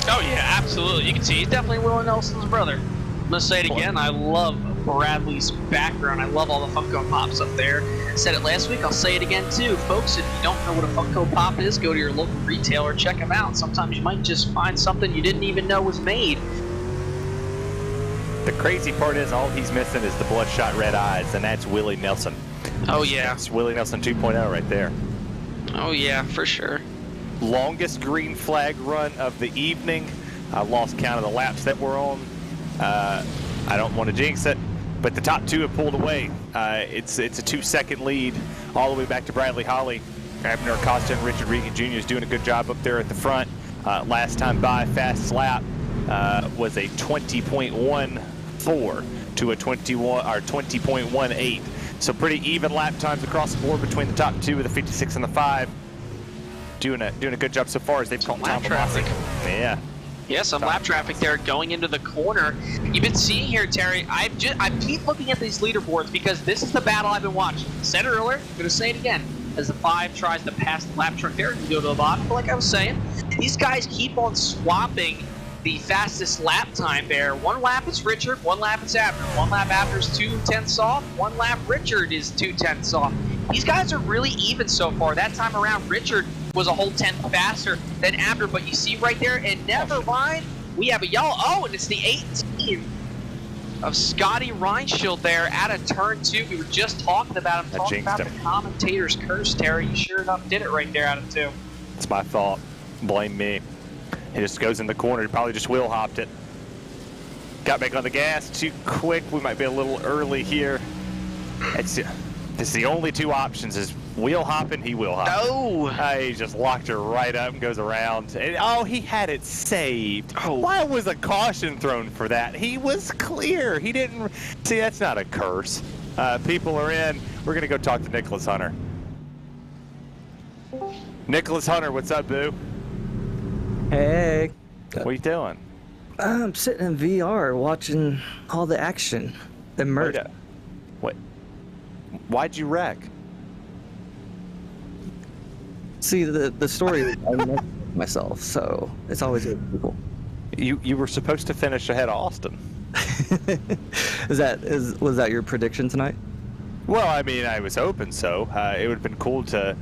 Oh, yeah, absolutely. You can see he's definitely Willie Nelson's brother. I'm going to say it again. I love Bradley's background. I love all the Funko Pops up there. I said it last week. I'll say it again, too. Folks, if you don't know what a Funko Pop is, go to your local retailer. Check them out. Sometimes you might just find something you didn't even know was made. The crazy part is all he's missing is the bloodshot red eyes, and that's Willie Nelson. Oh, yeah. It's Willie Nelson 2.0 right there. Oh, yeah, for sure. Longest green flag run of the evening. I lost count of the laps that we're on. I don't want to jinx it, but the top 2 have pulled away. It's a 2-second lead all the way back to Bradley Holly. Abner Acosta and Richard Regan Jr. is doing a good job up there at the front. Last time by, fastest lap was a 20.14 to a 20.18. So pretty even lap times across the board between the top 2 of the 56 and the 5. Doing a good job so far as they've caught lap traffic. Yeah. Yeah, some lap traffic there going into the corner. You've been seeing here, Terry. I keep looking at these leaderboards because this is the battle I've been watching. I said it earlier. I'm going to say it again. As the 5 tries to pass the lap truck there and go to the bottom, but like I was saying, these guys keep on swapping the fastest lap time there. 1 lap it's Richard, 1 lap it's Abner. 1 lap Abner's 2/10 off, 1 lap Richard is 2/10 off. These guys are really even so far. That time around, Richard was a whole 10th faster than Abner, but you see right there, and never mind, we have a yellow. Oh, and it's the 18 of Scotty Reinschild there out of turn 2. We were just talking about him, talking about the commentator's curse, Terry. You sure enough did it right there out of 2. It's my fault. Blame me. He just goes in the corner. He probably just wheel hopped it. Got back on the gas too quick. We might be a little early here. It's the only two options is wheel hopping. He wheel hopping. No! He just locked her right up and goes around. And, oh, he had it saved. Oh. Why was a caution thrown for that? He was clear. He didn't. See, that's not a curse. People are in. We're going to go talk to Nicholas Hunter. Nicholas Hunter, what's up, boo? Hey. What are you doing? I'm sitting in VR watching all the action. Immersed. Wait. Why'd you wreck? See, the story, I know myself, so it's always good people. You were supposed to finish ahead of Austin. Was that your prediction tonight? Well, I mean, I was hoping so. It would have been cool to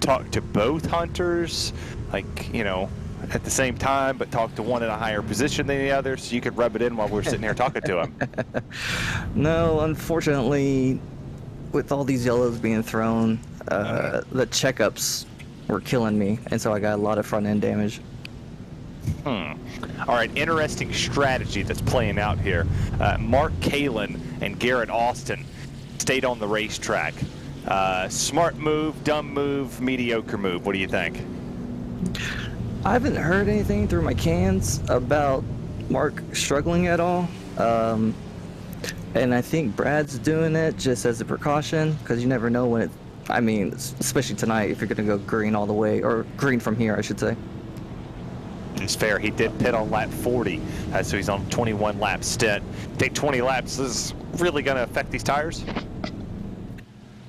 talk to both hunters, like, you know, at the same time, but talk to one in a higher position than the other, so you could rub it in while we're sitting here talking to him. No, unfortunately, with all these yellows being thrown, the checkups were killing me, and so I got a lot of front end damage. All right, interesting strategy that's playing out here. Mark Kalin and Garrett Austin stayed on the racetrack. Smart move, dumb move, mediocre move. What do you think? I haven't heard anything through my cans about Mark struggling at all. And I think Brad's doing it just as a precaution, because you never know when it, I mean, especially tonight, if you're going to go green all the way, or green from here, I should say. It's fair. He did pit on lap 40, so he's on a 21 lap stint. Take 20 laps. This is really going to affect these tires?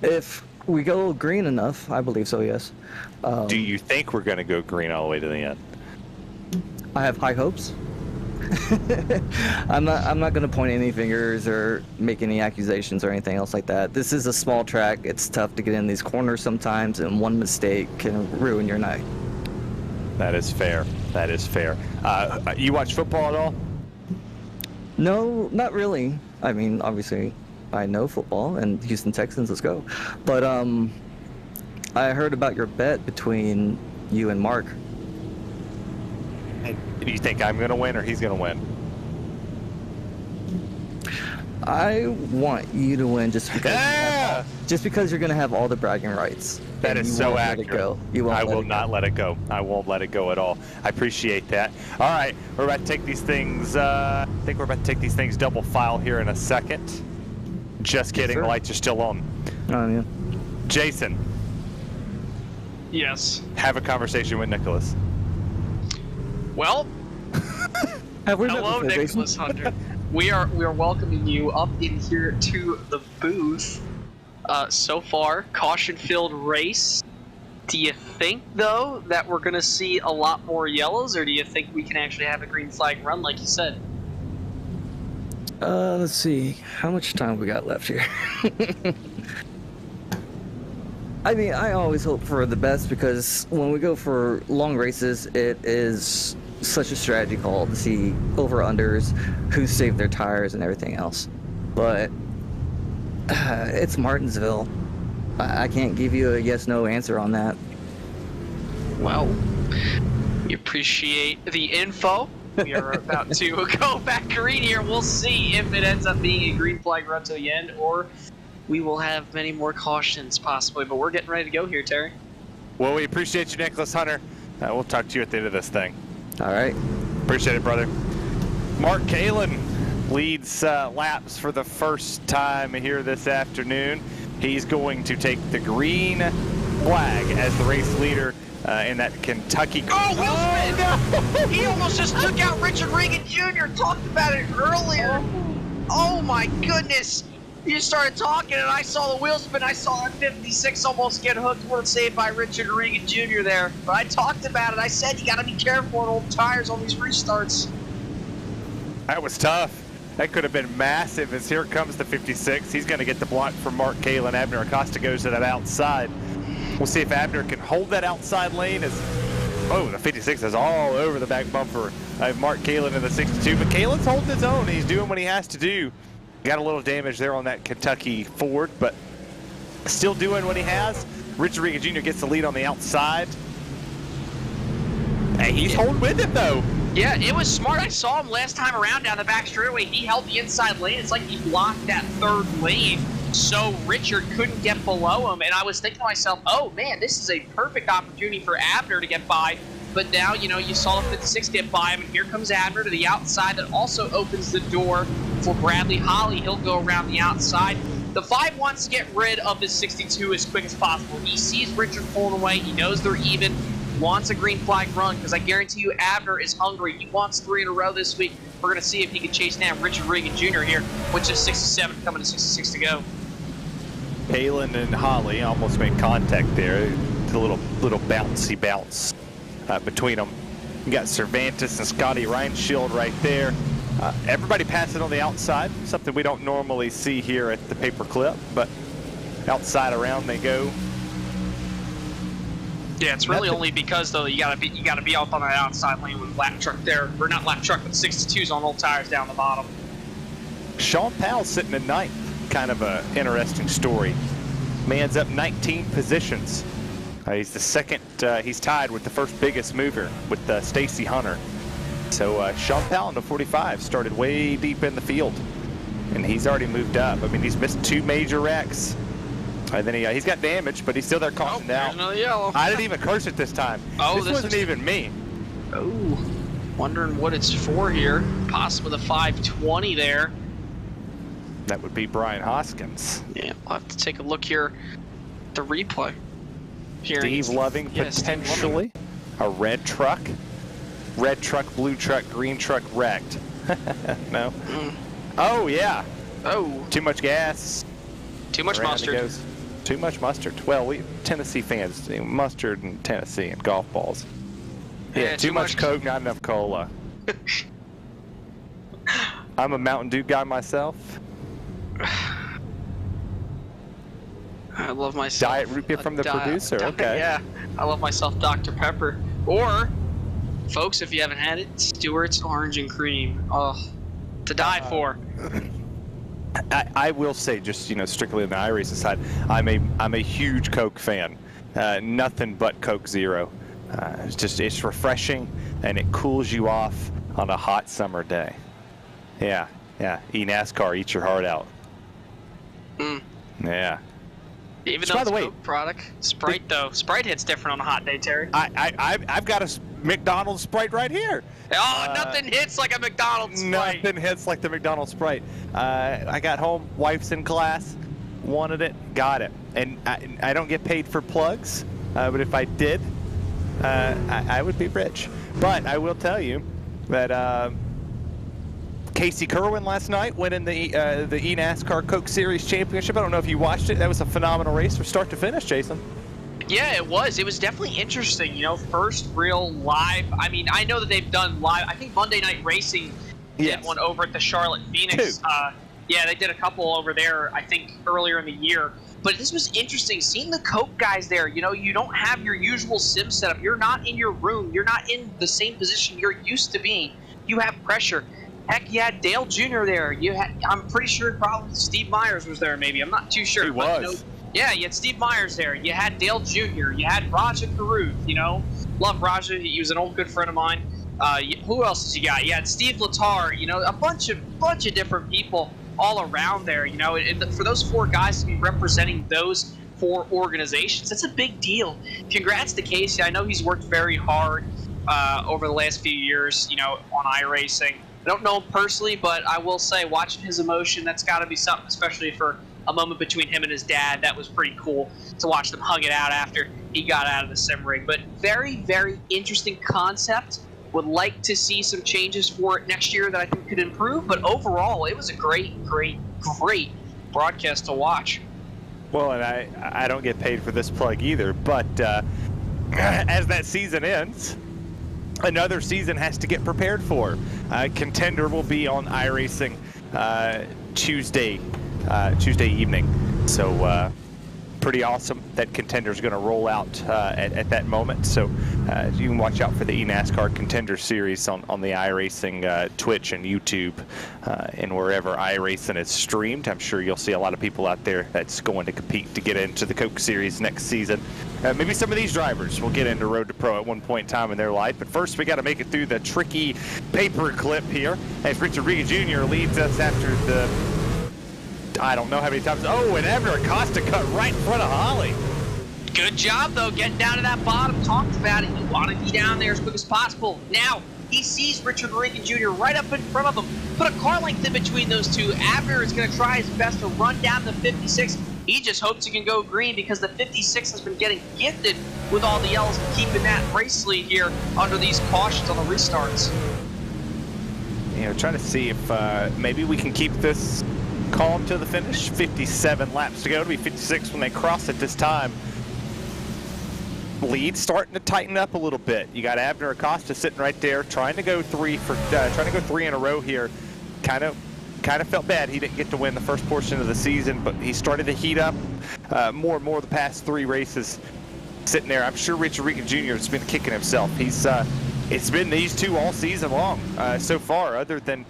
If we go green enough, I believe so, yes. Do you think we're going to go green all the way to the end? I have high hopes. I'm not going to point any fingers or make any accusations or anything else like that. This is a small track. It's tough to get in these corners sometimes, and one mistake can ruin your night. That is fair. That is fair. You watch football at all? No, not really. I mean, obviously, I know football and Houston Texans, let's go. But I heard about your bet between you and Mark. Do you think I'm going to win or he's going to win? I want you to win just because you're going to have all the bragging rights. That is so accurate. I will not let it go. I won't let it go at all. I appreciate that. All right, we're about to take these things. I think we're about to take these things double file here in a second. Just kidding. Yes, the lights are still on. Oh yeah. Jason. Yes. Have a conversation with Nicholas. Well, hello, Nicholas Hunter. We are welcoming you up in here to the booth. So far, caution-filled race. Do you think, though, that we're going to see a lot more yellows, or do you think we can actually have a green flag run, like you said? Let's see. How much time we got left here? I mean, I always hope for the best, because when we go for long races, it is such a strategy call to see over-unders, who saved their tires and everything else. But it's Martinsville. I can't give you a yes-no answer on that. Well, we appreciate the info. We are about to go back green here. We'll see if it ends up being a green flag run to the end, or we will have many more cautions possibly. But we're getting ready to go here, Terry. Well, we appreciate you, Nicholas Hunter. We'll talk to you at the end of this thing. All right. Appreciate it, brother. Mark Kalin leads laps for the first time here this afternoon. He's going to take the green flag as the race leader in that Kentucky. Oh, Will Smith! He almost just took out Richard Regan Jr. Talked about it earlier. Oh my goodness! You started talking and I saw the wheel spin. I saw that 56 almost get hooked. Worth saved by Richard Regan Jr. there. But I talked about it. I said you got to be careful on old tires on these restarts. That was tough. That could have been massive as here comes the 56. He's going to get the block from Mark Kalin. Abner Acosta goes to that outside. We'll see if Abner can hold that outside lane as, oh, the 56 is all over the back bumper of Mark Kalin in the 62. But Kalin's holding his own. He's doing what he has to do. Got a little damage there on that Kentucky Ford, but still doing what he has. Richard Regan Jr. gets the lead on the outside. Hey, he's holding with him, though. Yeah, it was smart. I saw him last time around down the back straightaway. He held the inside lane. It's like he blocked that third lane so Richard couldn't get below him. And I was thinking to myself, oh, man, this is a perfect opportunity for Abner to get by. But now, you know, you saw the 56 get by him, and here comes Abner to the outside. That also opens the door for Bradley Holly. He'll go around the outside. The 5 wants to get rid of the 62 as quick as possible. He sees Richard pulling away. He knows they're even. Wants a green flag run, because I guarantee you Abner is hungry. He wants 3 in a row this week. We're going to see if he can chase down Richard Regan Jr. here, with just 67 coming to 66 to go. Palin and Holly almost made contact there. It's a little bouncy bounce between them. You got Cervantes and Scotty Reinshield right there. Everybody passing on the outside, something we don't normally see here at the paperclip, but outside around they go. Yeah, it's really only because though you gotta be out on that outside lane with lap truck there, or not lap truck, but 62s on old tires down the bottom. Sean Powell sitting in ninth, kind of a interesting story. Man's up 19 positions. He's the second. He's tied with the first biggest mover with Stacy Hunter. So Sean Powell in the 45 started way deep in the field, and he's already moved up. I mean, he's missed 2 major wrecks. And then he's got damage, but he's still there cautioned out. There's another yellow. I didn't even curse it this time. Oh, this wasn't even me. Oh, wondering what it's for here. Possibly the 520 there. That would be Brian Hoskins. Yeah, we'll have to take a look here. The replay. Here Steve Loving potentially. A red truck. Red truck, blue truck, green truck wrecked. No. Oh, yeah. Oh. Too much gas. Too much Around mustard. it goes. Too much mustard. Well, we Tennessee fans, mustard in Tennessee and golf balls. Yeah, too much Coke, not enough cola. I'm a Mountain Dew guy myself. I love myself. Diet root beer from the producer. Okay. Yeah, I love myself Dr. Pepper. Or, folks, if you haven't had it, Stewart's Orange and Cream. Oh, to die for. I will say, just strictly on the iRacing side, I'm a huge Coke fan. Nothing but Coke Zero. It's refreshing and it cools you off on a hot summer day. Yeah. NASCAR, eat your heart out. Yeah. Even though it's a Coke product, Sprite though. Sprite hits different on a hot day, Terry. I've got a McDonald's Sprite right here. Oh, nothing hits like a McDonald's Sprite. Nothing hits like the McDonald's Sprite. I got home, wife's in class, wanted it, got it. And I don't get paid for plugs, but if I did, I would be rich. But I will tell you that Casey Kerwin last night went in the eNASCAR Coke Series Championship. I don't know if you watched it. That was a phenomenal race from start to finish, Jason. Yeah, it was. It was definitely interesting. First real live. I mean, I know that they've done live. I think Monday Night Racing did one over at the Charlotte Phoenix. 2. Yeah, they did a couple over there, I think, earlier in the year. But this was interesting, seeing the Coke guys there. You don't have your usual sim setup. You're not in your room. You're not in the same position you're used to being. You have pressure. Heck, you had Dale Jr. there. I'm pretty sure probably Steve Myers was there, maybe. I'm not too sure. He was. Yeah, you had Steve Myers there. You had Dale Jr. You had Raja Caruth, Love Raja. He was an old good friend of mine. Who else did you got? You had Steve Letarte, a bunch of different people all around there, And for those 4 guys to be representing those 4 organizations, that's a big deal. Congrats to Casey. I know he's worked very hard over the last few years, on iRacing. I don't know him personally, but I will say, watching his emotion, that's got to be something, especially for a moment between him and his dad. That was pretty cool to watch them hug it out after he got out of the sim rig. But very, very interesting concept. Would like to see some changes for it next year that I think could improve. But overall, it was a great broadcast to watch. Well, and I don't get paid for this plug either, but as that season ends, another season has to get prepared for. Contender will be on iRacing Tuesday evening. So pretty awesome that Contender's going to roll out at that moment. So you can watch out for the eNASCAR Contender Series on the iRacing Twitch and YouTube and wherever iRacing is streamed. I'm sure you'll see a lot of people out there that's going to compete to get into the Coke Series next season. maybe some of these drivers will get into Road to Pro at one point in time in their life. But first, we got to make it through the tricky paper clip here as Richard Regan Jr. leads us after the, I don't know how many times. Oh, and Abner Acosta cut right in front of Holly. Good job, though, getting down to that bottom. Talked about it. You want to be down there as quick as possible. Now, he sees Richard Regan Jr. right up in front of him. Put a car length in between those two. Abner is going to try his best to run down the 56. He just hopes he can go green because the 56 has been getting gifted with all the yellows and keeping that race lead here under these cautions on the restarts. You know, trying to see if maybe we can keep this calm to the finish. 57 laps to go. It'll be 56 when they cross it this time. Lead starting to tighten up a little bit. You got Abner Acosta sitting right there, trying to go three in a row here. Kind of felt bad he didn't get to win the first portion of the season, but he started to heat up more and more the past 3 races. Sitting there, I'm sure Richard Regan Jr. has been kicking himself. It's been these two all season long so far. Other than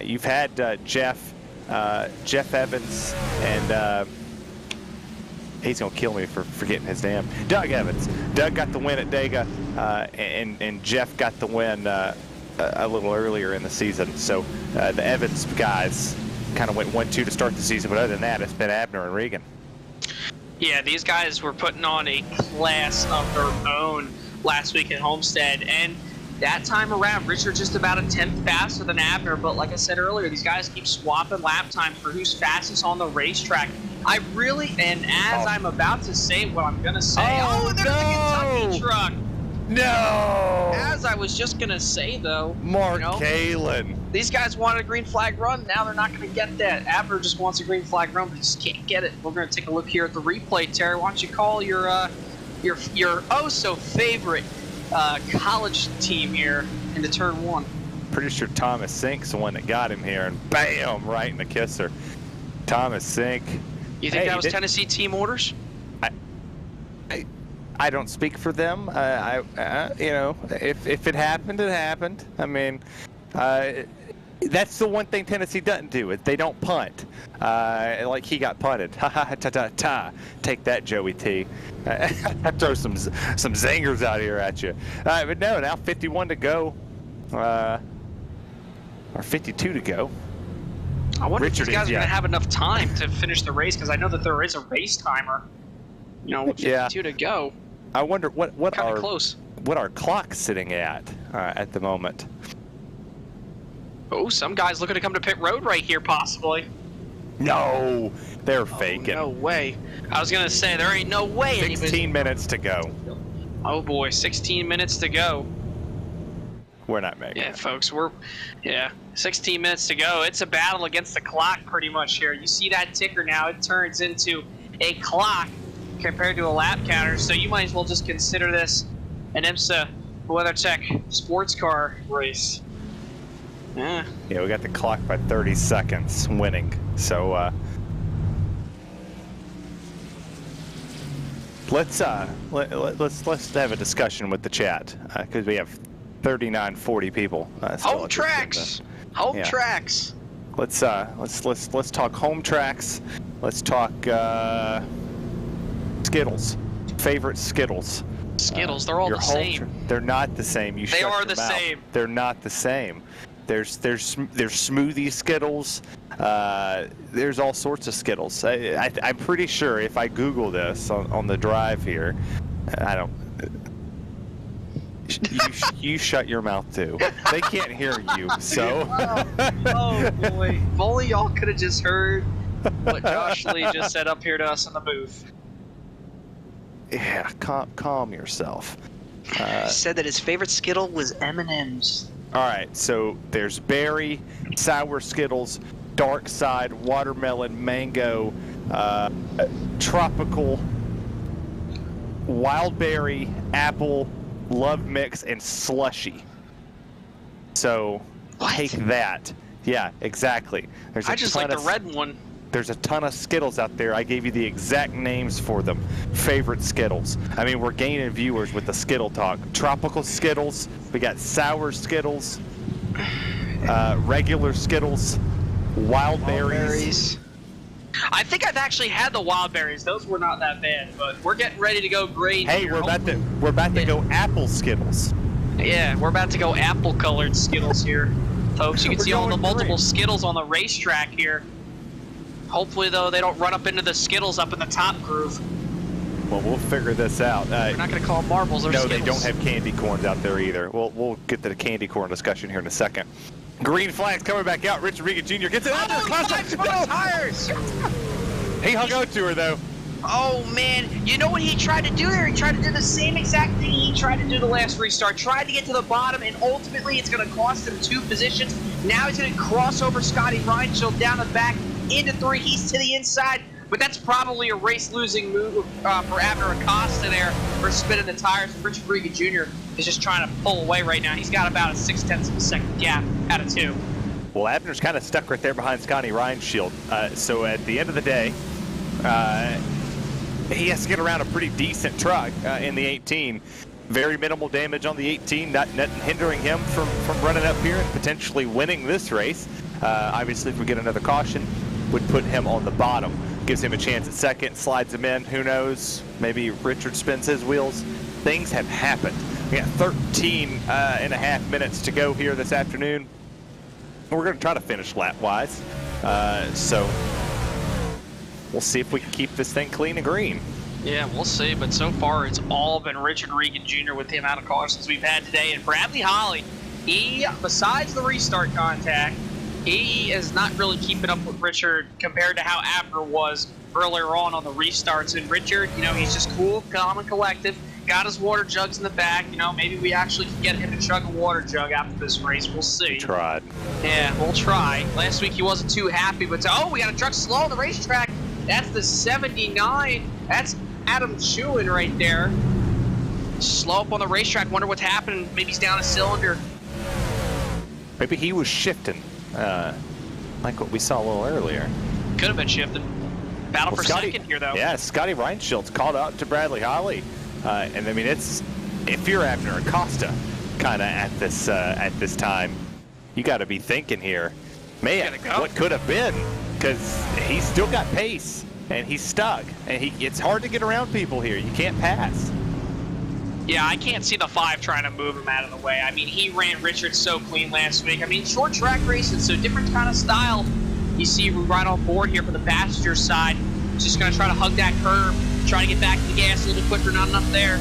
you've had Jeff Evans and. He's going to kill me for forgetting his name. Doug Evans. Doug got the win at Dega, and Jeff got the win a little earlier in the season. So the Evans guys kind of went 1-2 to start the season, but other than that, it's been Abner and Regan. Yeah, these guys were putting on a class of their own last week at Homestead, and that time around, Richard just about a tenth faster than Abner, but like I said earlier, these guys keep swapping lap times for who's fastest on the racetrack. I'm about to say what I'm going to say. Oh, there's the Kentucky truck. No! As I was just going to say, though. Mark Kalin. These guys wanted a green flag run. Now they're not going to get that. Abner just wants a green flag run, but just can't get it. We're going to take a look here at the replay. Terry, why don't you call your oh-so-favorite college team here into turn 1. Pretty sure Thomas Sink's the one that got him here, and bam, right in the kisser. Thomas Sink. You think that was Tennessee team orders? I don't speak for them. You know, if it happened, it happened. I mean, that's the one thing Tennessee doesn't do. They don't punt. Like he got punted. Ha ha ta ta ta. Take that, Joey T. I throw some zingers out here at you. But no, now 51 to go, or 52 to go. I wonder Richard if these guys are going to have enough time to finish the race, because I know that there is a race timer. You know, with 52 to go. I wonder what our clock's sitting at the moment. Oh, some guys looking to come to pit road right here, possibly. No, they're faking. No way. I was going to say, there ain't no way. 16 minutes to go. Oh boy, 16 minutes to go. We're not making it. Folks, 16 minutes to go. It's a battle against the clock pretty much here. You see that ticker now, it turns into a clock compared to a lap counter, so you might as well just consider this an IMSA WeatherTech sports car race. Yeah, we got the clock by 30 seconds winning. So let's have a discussion with the chat, because we have 40 people. Home tracks. Home tracks. Let's talk home tracks. Let's talk Skittles. Favorite Skittles. Skittles. They're all the same. They're not the same. They are the same. They're not the same. There's smoothie Skittles. There's all sorts of Skittles. I'm pretty sure if I Google this on the drive here, I don't. You shut your mouth too. They can't hear you, so. Oh boy! If only y'all could have just heard what Josh Lee just said up here to us in the booth. Yeah, calm yourself. He said that his favorite Skittle was M&M's. All right, so there's berry, sour Skittles, dark side, watermelon, mango, tropical, wild berry, apple, love mix, and slushy. So take that. Yeah, exactly. I just like the red one. There's a ton of Skittles out there. I gave you the exact names for them. Favorite Skittles. I mean, we're gaining viewers with the Skittle talk. Tropical Skittles. We got sour Skittles. Regular Skittles. Wild berries. I think I've actually had the wild berries. Those were not that bad, but we're getting ready to go green. Hey, here. we're about to go apple Skittles. Yeah, we're about to go apple-colored Skittles here, folks. You can see all the multiple Skittles on the racetrack here. Hopefully, though, they don't run up into the Skittles up in the top groove. Well, we'll figure this out. We're not going to call them marbles or no, Skittles. they don't have candy corns out there either. We'll get to the candy corn discussion here in a second. Green flag's coming back out. Richard Regan Jr. gets it. Tires! He hung on to her, though. Oh, man. You know what he tried to do there? He tried to do the same exact thing he tried to do the last restart. Tried to get to the bottom, and ultimately it's going to cost him 2 positions. Now he's going to cross over Scotty Reinschild down the back into 3. He's to the inside, but that's probably a race-losing move for Abner Acosta there for spinning the tires. Richard Regan Jr. is just trying to pull away right now. He's got about a 0.6 of a second gap out of 2. Well, Abner's kind of stuck right there behind Scotty Reinschild. So at the end of the day, he has to get around a pretty decent truck in the 18. Very minimal damage on the 18, not hindering him from running up here and potentially winning this race. Obviously, if we get another caution, would put him on the bottom. Gives him a chance at second, slides him in. Who knows? Maybe Richard spins his wheels. Things have happened. We got 13 and a half minutes to go here this afternoon. We're going to try to finish lap-wise. So we'll see if we can keep this thing clean and green. Yeah, we'll see, but so far it's all been Richard Regan Jr. with the amount of cautions we've had today. And Bradley Holly, he, besides the restart contact, he is not really keeping up with Richard compared to how Abner was earlier on the restarts. And Richard, you know, he's just cool, calm, and collective. Got his water jugs in the back. You know, maybe we actually can get him to chug a water jug after this race. We'll see. We tried. Yeah, we'll try. Last week he wasn't too happy, but oh, we got a truck slow on the racetrack. That's the 79. That's Adam Chewin right there. Slow up on the racetrack. Wonder what's happening. Maybe he's down a cylinder. Maybe he was shifting, like what we saw a little earlier. Could have been shifting. Battle for second here, though. Yeah, Scotty Reinschild's caught up to Bradley Holly. And I mean, it's, if you're Abner Acosta kind of at this time, you got to be thinking here, man, what could have been? Because he's still got pace and he's stuck, and it's hard to get around people here. You can't pass. Yeah, I can't see the 5 trying to move him out of the way. I mean, he ran Richard so clean last week. I mean, short track racing, so different kind of style. You see right on board here for the passenger side. Just going to try to hug that curb, try to get back to the gas a little quicker, not enough there.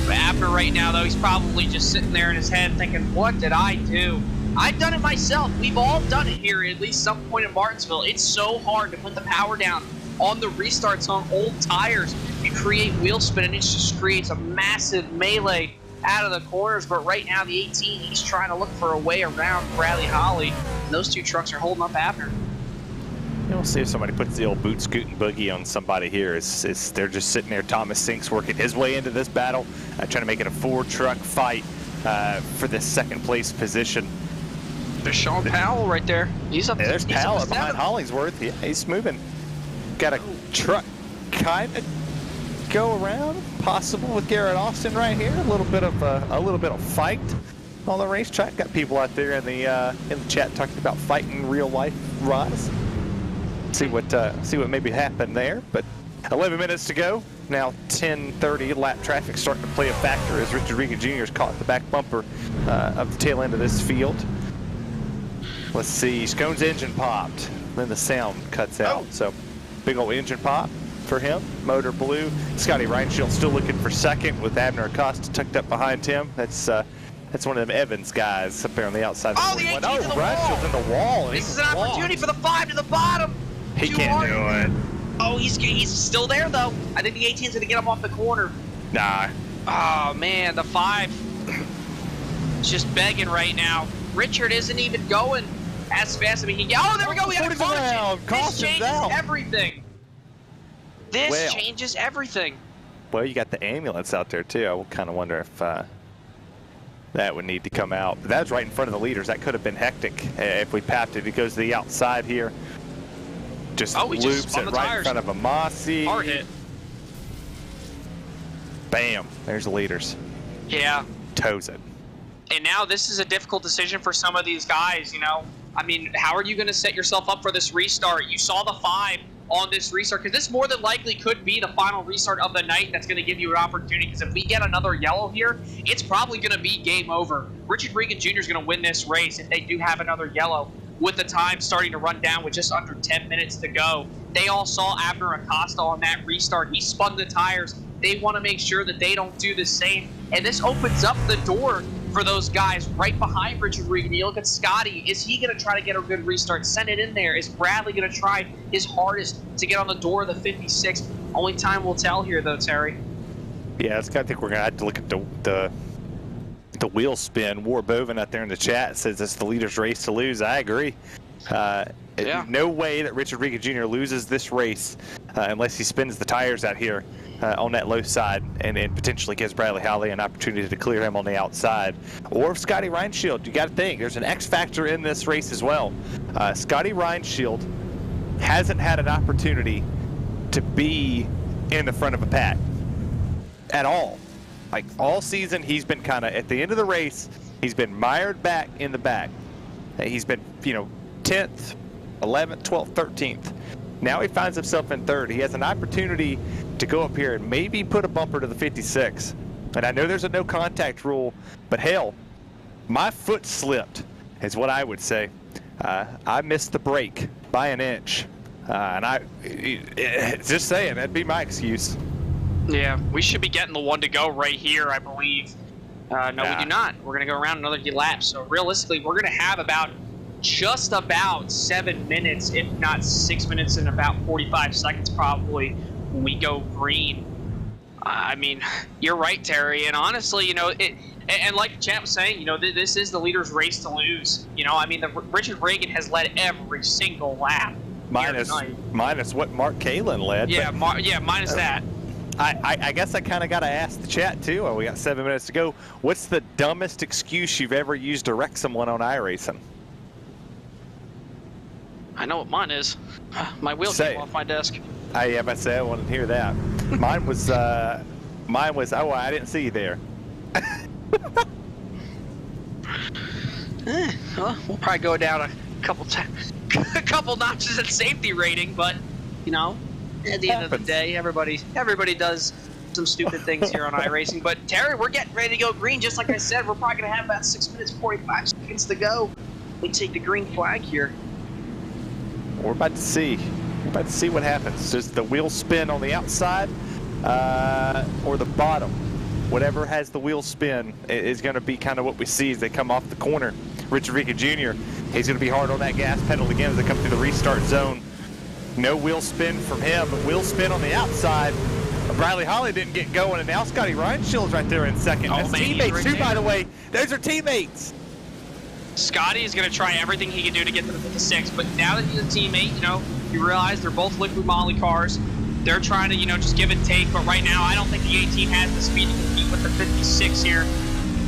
But Abner right now, though, he's probably just sitting there in his head thinking, what did I do? I've done it myself. We've all done it here at least some point in Martinsville. It's so hard to put the power down on the restarts on old tires. You create wheel spin, and it just creates a massive melee out of the corners. But right now, the 18, he's trying to look for a way around Bradley Holly. And those 2 trucks are holding up Abner. We'll see if somebody puts the old boot scooting boogie on somebody here. They're just sitting there. Thomas Sinks working his way into this battle, trying to make it a 4-truck fight for this second place position. There's Sean Powell right there. He's up. There's he's Powell up behind Hollingsworth. Yeah, he's moving. Got a truck kind of go around, possible with Garrett Austin right here. A little bit of fight on the racetrack. Got people out there in the chat talking about fighting real life rise. See what maybe happened there. But 11 minutes to go. Now 10:30. Lap traffic starting to play a factor as Richard Regan Jr. is caught the back bumper of the tail end of this field. Let's see. Scone's engine popped. Then the sound cuts out. Oh. So big old engine pop for him. Motor blew. Scotty Reinschild still looking for second with Abner Acosta tucked up behind him. That's one of them Evans guys up there on the outside. Oh, the 18's in the wall. In the wall. This is an opportunity for the 5 to the bottom. He can't do it. Oh, he's still there, though. I think the 18's going to get him off the corner. Nah. Oh, man, the 5 is just begging right now. Richard isn't even going as fast. I mean, oh, there we go. We got a caution. This changes everything. This changes everything. Well, you got the ambulance out there, too. I kind of wonder if that would need to come out. But that's right in front of the leaders. That could have been hectic if we papped it. It goes to the outside here. Just loops it right in front of a Mossy. Hard hit. Bam. There's the leaders. Yeah. Toes it. And now this is a difficult decision for some of these guys, you know. I mean, how are you going to set yourself up for this restart? You saw the 5 on this restart, because this more than likely could be the final restart of the night that's going to give you an opportunity, because if we get another yellow here, it's probably going to be game over. Richard Regan Jr. is going to win this race if they do have another yellow, with the time starting to run down with just under 10 minutes to go. They all saw Abner Acosta on that restart. He spun the tires. They want to make sure that they don't do the same, and this opens up the door for those guys right behind Richard Regan. You look at Scotty. Is he going to try to get a good restart? Send it in there. Is Bradley going to try his hardest to get on the door of the 56? Only time will tell here, though, Terry. Yeah, I think we're going to have to look at the wheel spin. War Bovin out there in the chat says it's the leader's race to lose. I agree. No way that Richard Regan Jr. loses this race unless he spins the tires out here on that low side and potentially gives Bradley Holly an opportunity to clear him on the outside. Or if Scotty Reinshield, you got to think, there's an X factor in this race as well. Scotty Reinshield hasn't had an opportunity to be in the front of a pack at all. Like all season, he's been kind of at the end of the race, he's been mired back in the back. He's been, 10th, 11th, 12th, 13th. Now he finds himself in third. He has an opportunity to go up here and maybe put a bumper to the 56. And I know there's a no contact rule, but hell, my foot slipped is what I would say. I missed the brake by an inch. Just saying, that'd be my excuse. Yeah, we should be getting the one to go right here, I believe. No, we do not. We're going to go around another lap. So realistically, we're going to have just about 7 minutes, if not 6 minutes and about 45 seconds probably, when we go green. I mean, you're right, Terry. And honestly, and like the chat was saying, this is the leader's race to lose. I mean, Richard Regan has led every single lap. Minus what Mark Kalin led. Yeah, minus that. I guess I kind of got to ask the chat too. Well, we got 7 minutes to go. What's the dumbest excuse you've ever used to wreck someone on iRacing? I know what mine is. My wheel came off my desk. I wanted to hear that. Mine was, oh, I didn't see you there. Well, we'll probably go down a couple notches in safety rating, but, at the end of the day, everybody does some stupid things here on iRacing. But, Terry, we're getting ready to go green. Just like I said, we're probably going to have about 6 minutes, 45 seconds to go. We take the green flag here. We're about to see. We're about to see what happens. Does the wheel spin on the outside or the bottom? Whatever has the wheel spin is going to be kind of what we see as they come off the corner. Richard Regan Jr., he's going to be hard on that gas pedal again as they come through the restart zone. No wheel spin from him, but wheel spin on the outside. Bradley Holly didn't get going, and now Scotty Reinshield's right there in second. That's teammates too, by the way. Those are teammates. Scotty is going to try everything he can do to get to the 56, but now that he's a teammate, you realize they're both liquid moly cars. They're trying to, just give and take, but right now I don't think the 18 has the speed to compete with the 56 here,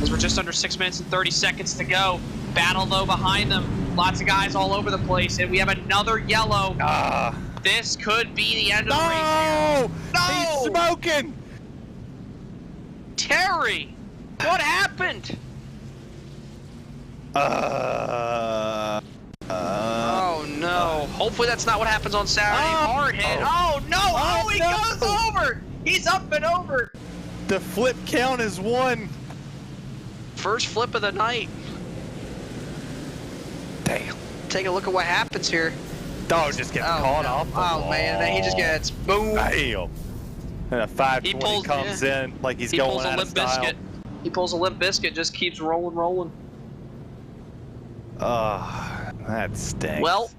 as we're just under 6 minutes and 30 seconds to go. Battle, though, behind them. Lots of guys all over the place, and we have another yellow. This could be the end of the race here. No! He's smoking! Terry, what happened? Oh no! Hopefully that's not what happens on Saturday. Hard hit. Oh no! He goes over. He's up and over. The flip count is 1. First flip of the night. Damn. Take a look at what happens here. Oh, just getting caught off. Oh man! Then he just gets boom. Damn. And a 520 comes in like he's going out of style. He pulls a Limp Biscuit. Just keeps rolling. Oh, that stinks. Well,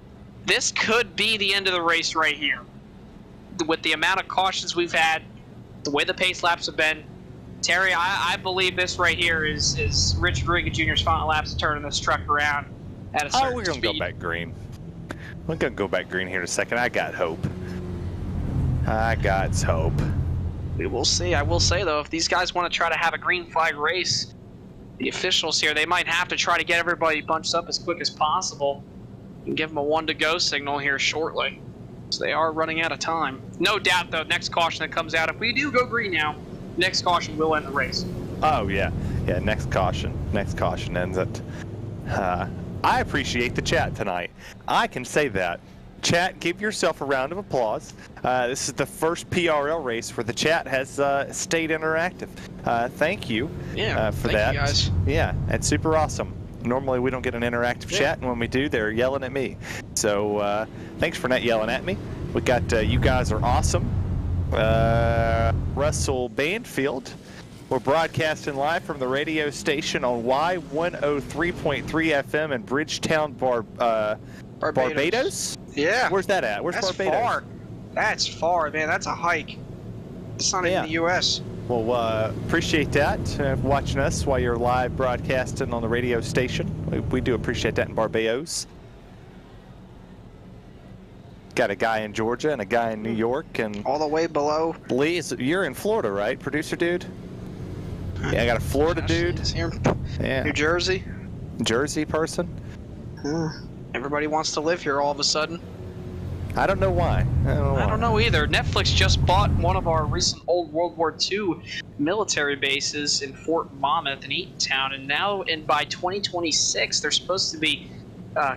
this could be the end of the race right here. With the amount of cautions we've had, the way the pace laps have been, Terry, I believe this right here is Richard Regan Jr.'s final laps turning this truck around at a certain we're going to go back green. We're going to go back green here in a second. I got hope. We will see. I will say, though, if these guys want to try to have a green flag race, the officials here, they might have to try to get everybody bunched up as quick as possible and give them a 1 to go signal here shortly. So they are running out of time. No doubt, though, next caution that comes out, if we do go green now, next caution will end the race. Oh, yeah. Yeah, next caution ends it. I appreciate the chat tonight. I can say that. Chat, give yourself a round of applause. This is the first PRL race where the chat has stayed interactive. Thank you for that. You guys. Yeah, it's super awesome. Normally we don't get an interactive chat, and when we do, they're yelling at me. So thanks for not yelling at me. We got you guys are awesome. Russell Banfield. We're broadcasting live from the radio station on Y103.3 FM in Bridgetown, Barbados? Yeah. Where's that at? Where's That's Barbados? far. That's far, man. That's a hike. It's not even the U.S. Well, appreciate that, watching us while you're live broadcasting on the radio station. We do appreciate that in Barbados. Got a guy in Georgia and a guy in New York. And all the way below. Lee, you're in Florida, right, producer dude? Yeah, I got a Florida dude. Yeah. New Jersey. Jersey person. Everybody wants to live here all of a sudden. I don't know why. I don't know either. Netflix just bought one of our recent old World War II military bases in Fort Monmouth in Eatontown, and now, by 2026, they're supposed to be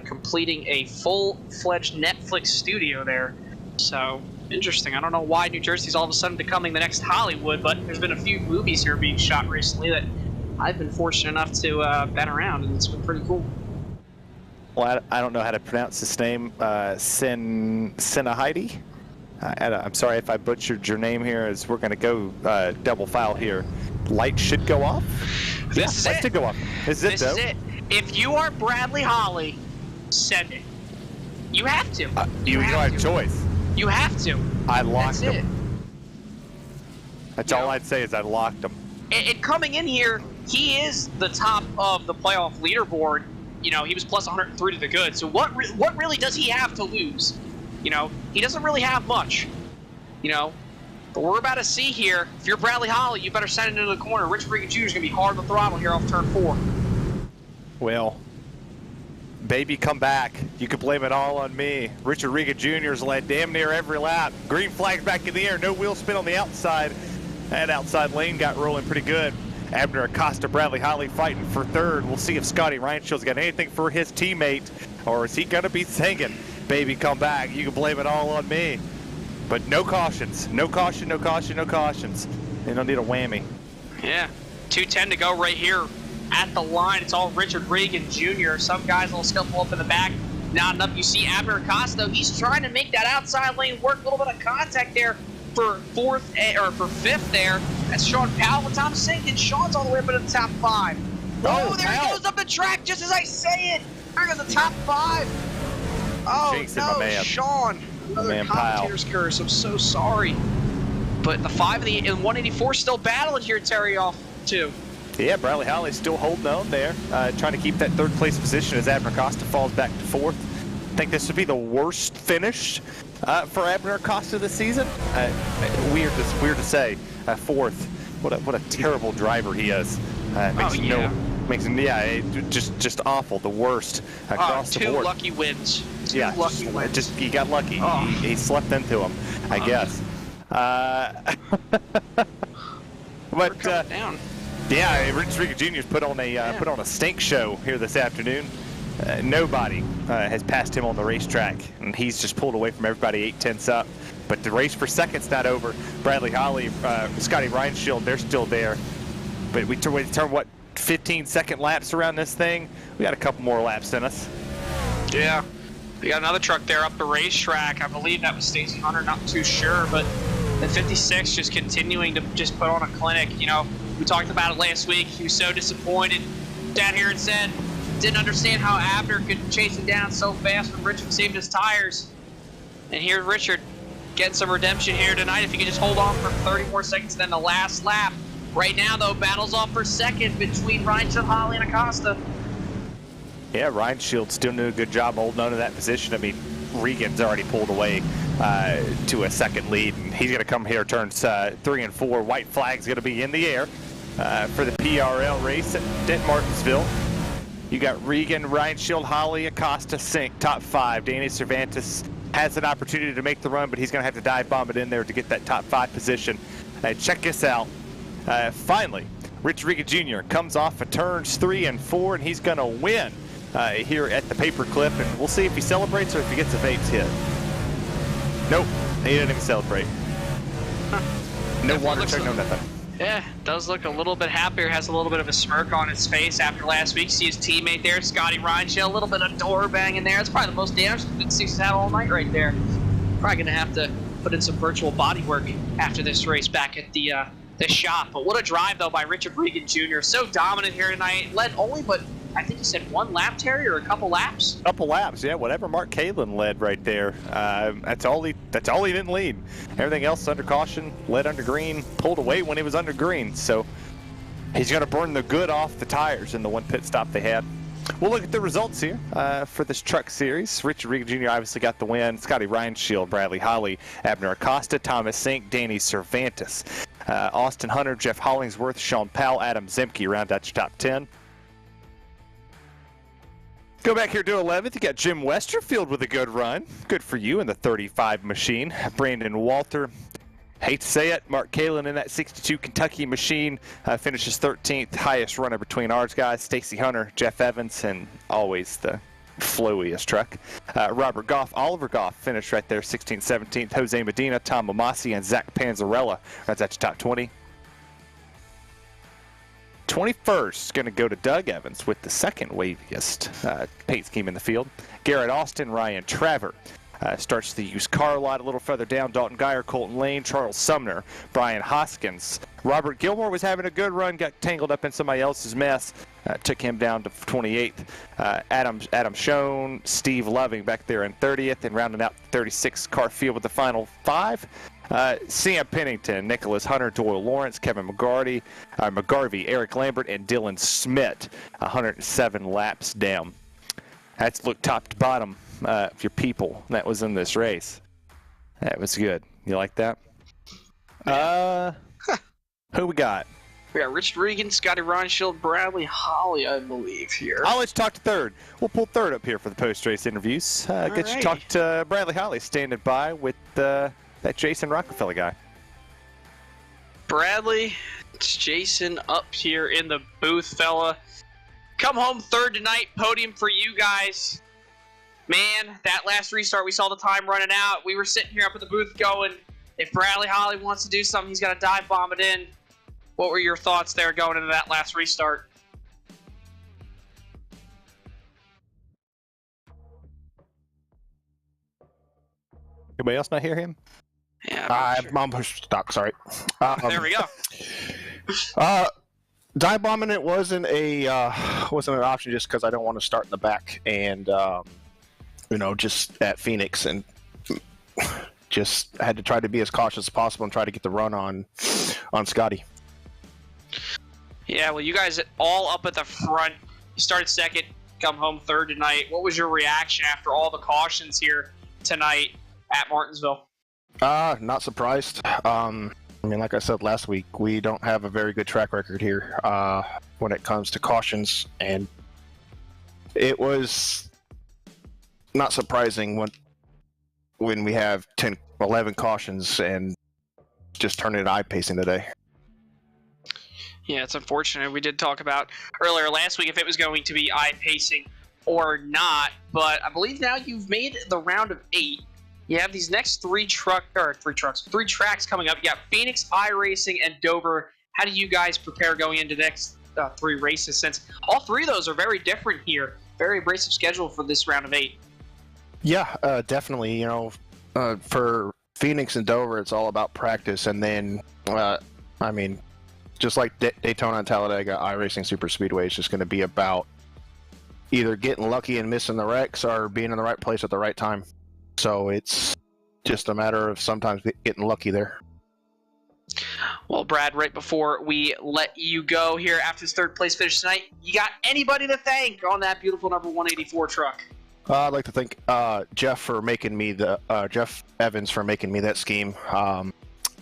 completing a full-fledged Netflix studio there. So, interesting. I don't know why New Jersey's all of a sudden becoming the next Hollywood, but there's been a few movies here being shot recently that I've been fortunate enough to bet around, and it's been pretty cool. Well, I don't know how to pronounce this name. Sinahidi? I'm sorry if I butchered your name here, as we're going to go double file here. Light should go off? This is it. To go off. This is it. If you are Bradley Holly, send it. You have to. You have a choice. You have to. I locked him. It. That's all I'd say is I locked him. And coming in here, he is the top of the playoff leaderboard. You know, he was plus 103 to the good. So what really does he have to lose? You know, he doesn't really have much. You know, but we're about to see here. If you're Bradley Holly, you better send it into the corner. Richard Regan Jr. is going to be hard on the throttle here off turn 4. Well, baby, come back. You can blame it all on me. Richard Regan Jr.'s led damn near every lap. Green flag back in the air. No wheel spin on the outside. That outside lane got rolling pretty good. Abner Acosta, Bradley Holly fighting for third. We'll see if Scotty Reinschild's got anything for his teammate, or is he going to be singing, baby, come back. You can blame it all on me. But no cautions. No caution, no caution, no cautions. They don't need a whammy. Yeah. 2:10 to go right here at the line. It's all Richard Regan Jr. Some guys will scuffle up in the back. Not enough. You see Abner Acosta. He's trying to make that outside lane work. A little bit of contact there for fifth there. That's Sean Powell with Tom Sinkin. Sean's all the way up into the top 5. Oh, there he goes up the track just as I say it. There goes the top 5. Oh, no, Sean. Another commentator's curse. I'm so sorry. But the 5 and 184 still battling here, Terry, off 2. Yeah, Bradley Holly's still holding on there, trying to keep that third place position as Abner Acosta falls back to 4th. I think this would be the worst finish for Abner Acosta this season. Weird to say, 4th. What a terrible driver he is. Makes him just awful. The worst across the board. 2 lucky wins. He got lucky. Oh. He slept into him, I guess. But down. Yeah, Richard Regan Jr.'s put on a stink show here this afternoon. Nobody has passed him on the racetrack, and he's just pulled away from everybody 8/10 up. But the race for second's not over. Bradley Holly, Scotty Reinschild, they're still there. But we turn what, 15-second laps around this thing? We got a couple more laps in us. Yeah, we got another truck there up the racetrack. I believe that was Stacey Hunter, not too sure, but the 56 just continuing to just put on a clinic. You know, we talked about it last week. He was so disappointed down here and said, didn't understand how Abner could chase him down so fast when Richard saved his tires. And here's Richard getting some redemption here tonight. If he can just hold on for 30 more seconds than the last lap. Right now, though, battles off for second between Reinschild, Holly, and Acosta. Yeah, Reinschild's still doing a good job holding on to that position. I mean, Regan's already pulled away to a second lead, and he's going to come here turns 3 and 4. White flag's going to be in the air for the PRL race at Martinsville. You got Regan, Reinschild, Holly, Acosta, Sink, top 5. Danny Cervantes has an opportunity to make the run, but he's going to have to dive bomb it in there to get that top 5 position. Check this out. Finally, Rich Regan Jr. comes off of turns 3 and 4, and he's going to win here at the paperclip, and we'll see if he celebrates or if he gets a vapes hit. Nope, he didn't even celebrate. No water check, no nothing. Yeah, does look a little bit happier, has a little bit of a smirk on his face after last week. See his teammate there, Scotty Reinschel, a little bit of door banging there. It's probably the most damage that Six has had all night right there. Probably going to have to put in some virtual body work after this race back at the shop. But what a drive, though, by Richard Regan Jr. So dominant here tonight. Led only, but I think he said one lap, Terry, or a couple laps? Couple laps, yeah. Whatever Mark Kalin led right there. That's all he didn't lead. Everything else under caution, led under green, pulled away when he was under green. So he's going to burn the good off the tires in the one pit stop they had. We'll look at the results here for this truck series. Richard Regan Jr. obviously got the win. Scotty Reinschel, Bradley Holly, Abner Acosta, Thomas Sink, Danny Cervantes, Austin Hunter, Jeff Hollingsworth, Sean Powell, Adam Zemke round out your top 10. Go back here to 11th. You got Jim Westerfield with a good run. Good for you in the 35 machine. Brandon Walter. Hate to say it, Mark Kalin in that 62 Kentucky machine finishes 13th. Highest runner between ours guys. Stacy Hunter, Jeff Evans, and always the flowiest truck. Robert Goff, Oliver Goff finished right there 16th, 17th. Jose Medina, Tom Mamasi, and Zach Panzarella. That's at your top 20. 21st going to go to Doug Evans with the second waviest paint scheme in the field. Garrett Austin, Ryan Traver. Starts the used car lot a little further down. Dalton Geyer, Colton Lane, Charles Sumner, Brian Hoskins. Robert Gilmore was having a good run, got tangled up in somebody else's mess. Took him down to 28th. Adam Schoen, Steve Loving back there in 30th, and rounding out the 36th car field with the final 5. Sam Pennington, Nicholas Hunter, Doyle Lawrence, Kevin McGarvey, Eric Lambert, and Dylan Smith, 107 laps down. That's look top to bottom of your people that was in this race. That was good. You like that? Who we got? We got Richard Regan, Scotty Reinschel, Bradley Holly, I believe, here. I'll let you talk to third. We'll pull third up here for the post-race interviews. Get you to talk to Bradley Holly standing by with that Jason Rockefeller guy. Bradley, it's Jason up here in the booth, fella. Come home third tonight, podium for you guys. Man, that last restart, we saw the time running out. We were sitting here up at the booth going, if Bradley Holly wants to do something, he's got to dive bomb it in. What were your thoughts there going into that last restart? Anybody else not hear him? Yeah, I'm pushed stop. Sorry. there we go. Dive bombing it wasn't an option just because I don't want to start in the back and just at Phoenix, and just had to try to be as cautious as possible and try to get the run on Scotty. Yeah, well, you guys all up at the front. You started second, come home third tonight. What was your reaction after all the cautions here tonight at Martinsville? Not surprised. Like I said last week, we don't have a very good track record here when it comes to cautions, and it was not surprising when we have 10, 11 cautions and just turn it I-pacing today. Yeah, it's unfortunate. We did talk about earlier last week if it was going to be I-pacing or not, but I believe now you've made the round of 8. You have these next three tracks coming up. You got Phoenix, iRacing, and Dover. How do you guys prepare going into the next 3 races, since all 3 of those are very different here? Very abrasive schedule for this round of 8. Yeah, definitely. For Phoenix and Dover, it's all about practice, and then, just like Daytona and Talladega, iRacing Super Speedway is just going to be about either getting lucky and missing the wrecks or being in the right place at the right time. So it's just a matter of sometimes getting lucky there. Well, Brad, right before we let you go here after this third place finish tonight, you got anybody to thank on that beautiful number 184 truck? I'd like to thank Jeff Evans for making me that scheme. And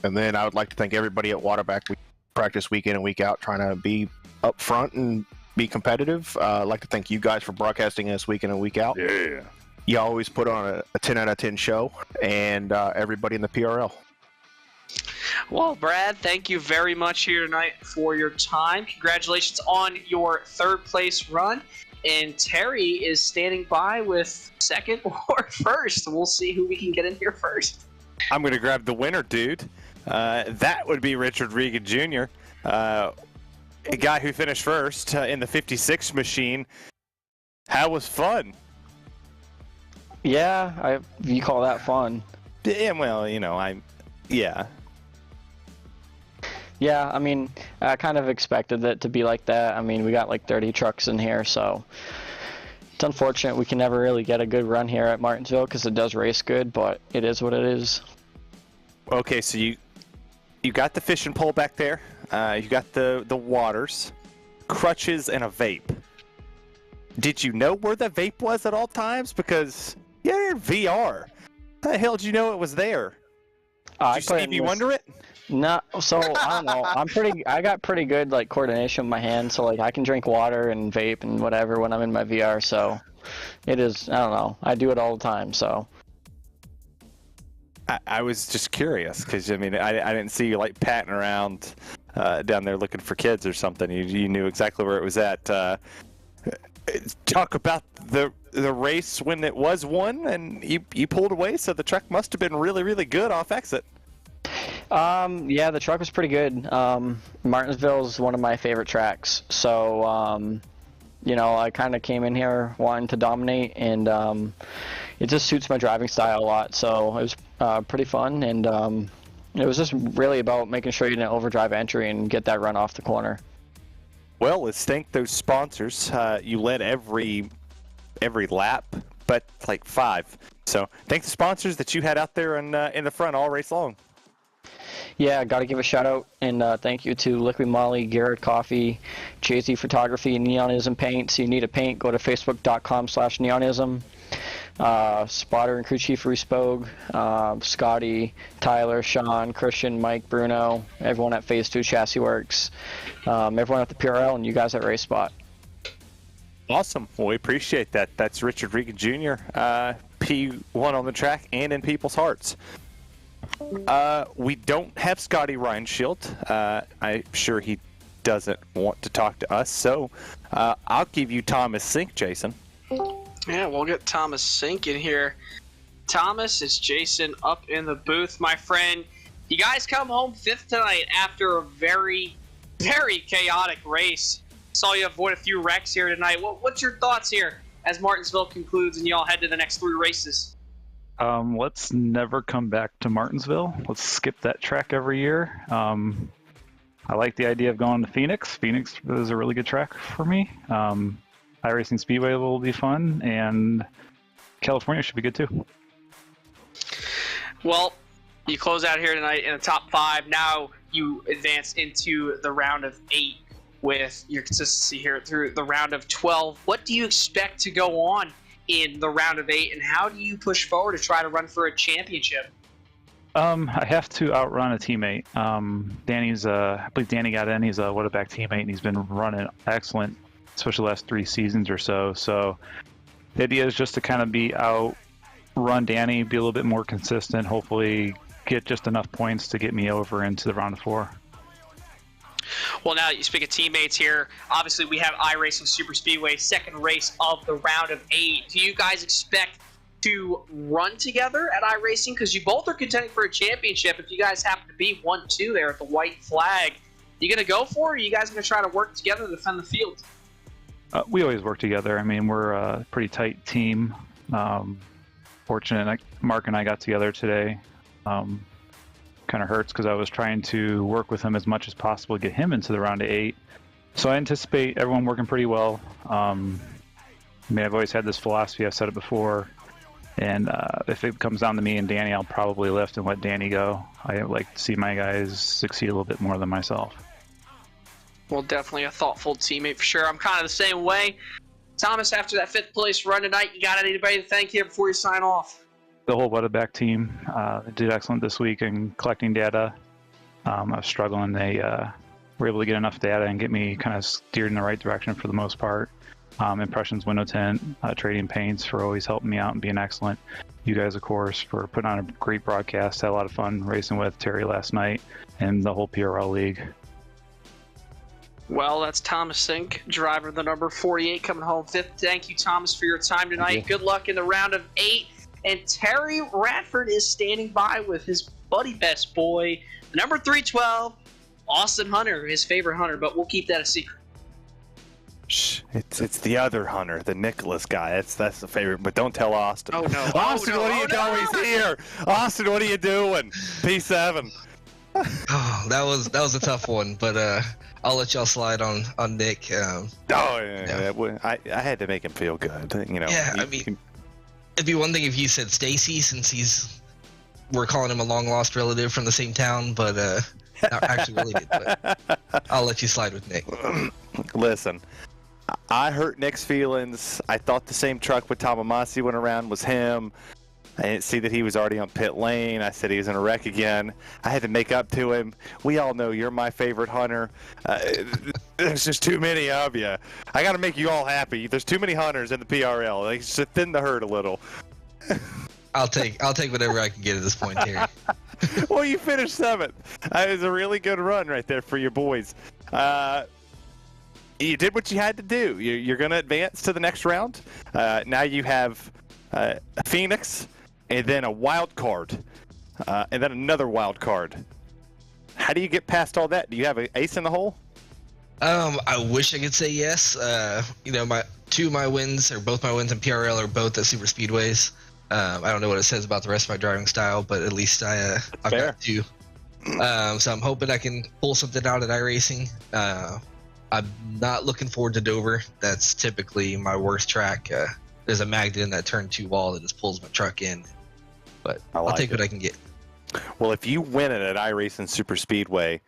then I would like to thank everybody at Waterback. We practice week in and week out, trying to be up front and be competitive. I'd like to thank you guys for broadcasting us week in and week out. Yeah. You always put on a 10 out of 10 show, and everybody in the PRL. Well, Brad, thank you very much here tonight for your time. Congratulations on your third place run. and Terry is standing by with second or first. We'll see who we can get in here first. I'm going to grab the winner, dude. That would be Richard Regan Jr., a guy who finished first in the 56 machine. How was fun? Yeah, you call that fun? Yeah, well, yeah. Yeah, I mean, I kind of expected it to be like that. I mean, we got like 30 trucks in here, so it's unfortunate we can never really get a good run here at Martinsville because it does race good, but it is what it is. Okay, so you got the fishing pole back there. You got the waters, crutches, and a vape. Did you know where the vape was at all times? Because you're in VR. How the hell did you know it was there? Did you Stevie Wonder it? No, so I don't know. I got pretty good like coordination with my hands, so like I can drink water and vape and whatever when I'm in my VR. So it is. I don't know. I do it all the time. So I was just curious because I mean I didn't see you like patting around down there looking for kids or something. You knew exactly where it was at. Talk about the race when it was won and you pulled away, so the truck must have been really, really good off exit. Yeah, the truck was pretty good. Martinsville is one of my favorite tracks, so I kind of came in here wanting to dominate, and it just suits my driving style a lot, so it was pretty fun, and it was just really about making sure you didn't overdrive entry and get that run off the corner. Well, let's thank those sponsors. You led every lap, but like 5. So thank the sponsors that you had out there in the front all race long. Yeah, got to give a shout out and thank you to Liquid Molly, Garrett Coffee, Jay-Z Photography, and Neonism Paints. You need a paint, go to facebook.com/neonism. Spotter and crew chief Reese Bogue, Scotty, Tyler, Sean, Christian, Mike, Bruno, everyone at Phase 2 Chassis Works, everyone at the PRL, and you guys at RaceSpot. Awesome. Well, we appreciate that. That's Richard Regan Jr., P1 on the track and in people's hearts. We don't have Scotty Reinshield. I'm sure he doesn't want to talk to us, so I'll give you Thomas Sink, Jason. Yeah, we'll get Thomas Sink in here. Thomas, it's Jason up in the booth, my friend. You guys come home 5th tonight after a very, very chaotic race. Saw you avoid a few wrecks here tonight. What's your thoughts here as Martinsville concludes and you all head to the next 3 races? Let's never come back to Martinsville. Let's skip that track every year. I like the idea of going to Phoenix. Phoenix is a really good track for me. iRacing Speedway will be fun, and California should be good too. Well, you close out here tonight in the top 5. Now you advance into the round of 8 with your consistency here through the round of 12. What do you expect to go on in the round of 8, and how do you push forward to try to run for a championship? I have to outrun a teammate. I believe Danny got in. He's a what-a-back teammate, and he's been running excellent, especially the last 3 seasons or so. So the idea is just to kind of outrun Danny, be a little bit more consistent, hopefully get just enough points to get me over into the round of 4. Well, now that you speak of teammates here, obviously we have iRacing Super Speedway, second race of the round of 8. Do you guys expect to run together at iRacing? Because you both are contending for a championship. If you guys happen to be 1-2 there at the white flag, you going to go for it, or are you guys going to try to work together to defend the field? We always work together. I mean, we're a pretty tight team. Fortunate, Mark and I got together today. Kind of hurts because I was trying to work with him as much as possible to get him into the round of 8. So I anticipate everyone working pretty well. I mean, I've always had this philosophy. I've said it before. And if it comes down to me and Danny, I'll probably lift and let Danny go. I like to see my guys succeed a little bit more than myself. Well, definitely a thoughtful teammate for sure. I'm kind of the same way. Thomas, after that 5th place run tonight, you got anybody to thank here before you sign off? The whole Weatherback team did excellent this week in collecting data. I was struggling. They were able to get enough data and get me kind of steered in the right direction for the most part. Impressions, window tint, trading paints for always helping me out and being excellent. You guys, of course, for putting on a great broadcast. Had a lot of fun racing with Terry last night and the whole PRL league. Well, that's Thomas Sink, driver of the number 48, coming home 5th. Thank you, Thomas, for your time tonight. Good luck in the round of 8. And Terry Radford is standing by with his buddy best boy, the number 312, Austin Hunter, his favorite hunter, but we'll keep that a secret. Shh, it's the other Hunter, the Nicholas guy. That's the favorite, but don't tell Austin. Oh, no. Austin, what are you doing? He's here. Austin, what are you doing? P7. Oh, that was a tough one, but I'll let y'all slide on Nick. I had to make him feel good, you know. Yeah, I mean, it'd be one thing if you said Stacy, since we're calling him a long lost relative from the same town, but not actually related. But I'll let you slide with Nick. Listen, I hurt Nick's feelings. I thought the same truck with Tamamasi went around was him. I didn't see that he was already on pit lane. I said he was in a wreck again. I had to make up to him. We all know you're my favorite hunter. There's just too many of you. I got to make you all happy. There's too many hunters in the PRL. Like, just thin the herd a little. I'll take whatever I can get at this point, Terry. Well, you finished 7th. It was a really good run right there for your boys. You did what you had to do. You're going to advance to the next round. Now you have Phoenix, and then a wild card, and then another wild card. How do you get past all that? Do you have an ace in the hole? I wish I could say yes. You know, both my wins in PRL are both at super speedways. I don't know what it says about the rest of my driving style, but at least I've got 2. So I'm hoping I can pull something out at iRacing. I'm not looking forward to Dover. That's typically my worst track. There's a magnet in that turn 2 wall that just pulls my truck in. But I'll take what I can get. Well, if you win it at iRacing Super Speedway,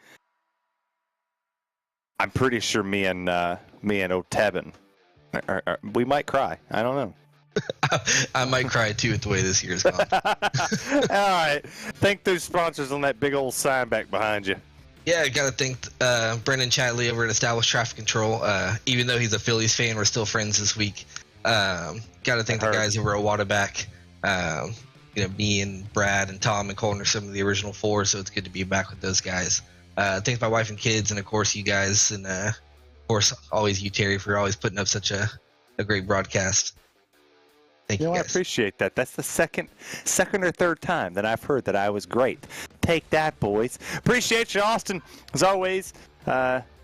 I'm pretty sure me and Otebin, we might cry. I don't know. I might cry too with the way this year's gone. All right. Thank those sponsors on that big old sign back behind you. Yeah, I got to thank Brendan Chatley over at Established Traffic Control. Even though he's a Phillies fan, we're still friends this week. Got to thank the guys over at Waterback. You know, me and Brad and Tom and Colton are some of the original 4, so it's good to be back with those guys. Thanks my wife and kids, and of course you guys, and of course always you, Terry, for always putting up such a great broadcast. Thank you guys. I appreciate that. That's the second or third time that I've heard that I was great. Take that, boys. Appreciate you, Austin. As always,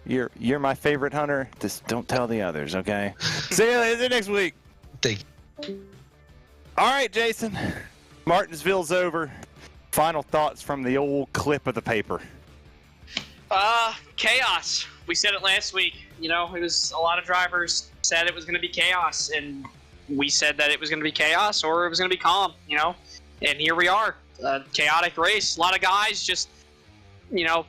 you're my favorite hunter. Just don't tell the others, okay? See you next week. Thank you. All right, Jason. Martinsville's over. Final thoughts from the old clip of the paper. Chaos. We said it last week. You know, it was a lot of drivers said it was going to be chaos, and we said that it was going to be chaos or it was going to be calm, you know, and here we are. Chaotic race. A lot of guys just, you know,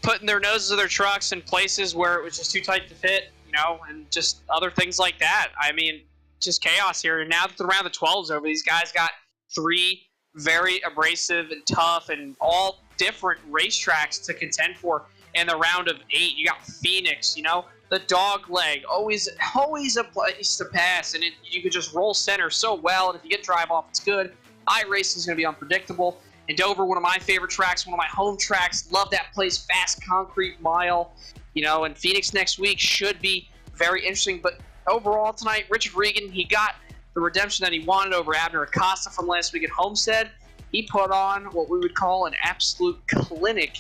putting their noses of their trucks in places where it was just too tight to fit, you know, and just other things like that. I mean, just chaos here. And now that the round of 12 is over, these guys got 3 very abrasive and tough and all different racetracks to contend for. In the round of 8, you got Phoenix, you know, the dog leg, always a place to pass, and you could just roll center so well, and if you get drive off, it's good. iRacing is going to be unpredictable. And Dover, one of my favorite tracks, one of my home tracks, love that place, fast concrete mile, you know, and Phoenix next week should be very interesting. But overall tonight, Richard Regan, he got the redemption that he wanted over Abner Acosta from last week at Homestead. He put on what we would call an absolute clinic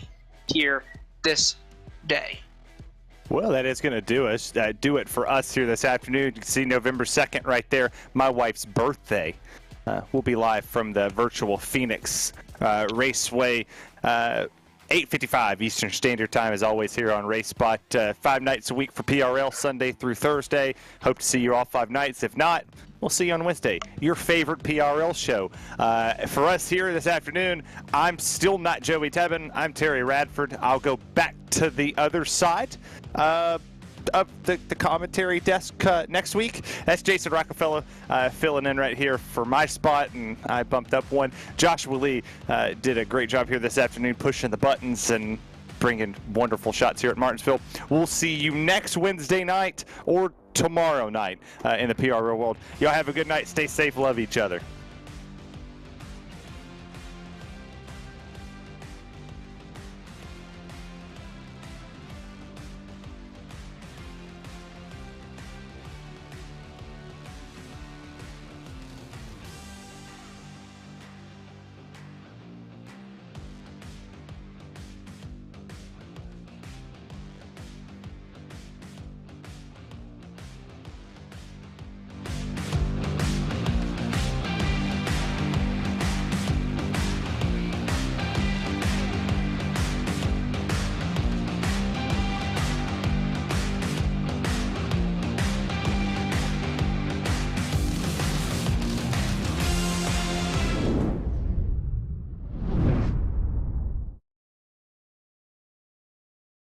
here this day. Well, that is going to do it for us here this afternoon. You can see November 2nd right there, my wife's birthday. We'll be live from the virtual Phoenix Raceway, 8:55 Eastern Standard Time, as always, here on RaceSpot. 5 nights a week for PRL, Sunday through Thursday. Hope to see you all 5 nights. If not, we'll see you on Wednesday, your favorite PRL show. For us here this afternoon, I'm still not Joey Tebben. I'm Terry Radford. I'll go back to the other side of the commentary desk next week. That's Jason Rockefeller filling in right here for my spot, and I bumped up one. Joshua Lee did a great job here this afternoon pushing the buttons and bringing wonderful shots here at Martinsville. We'll see you next Wednesday night or tomorrow night in the PRL world. Y'all have a good night. Stay safe. Love each other.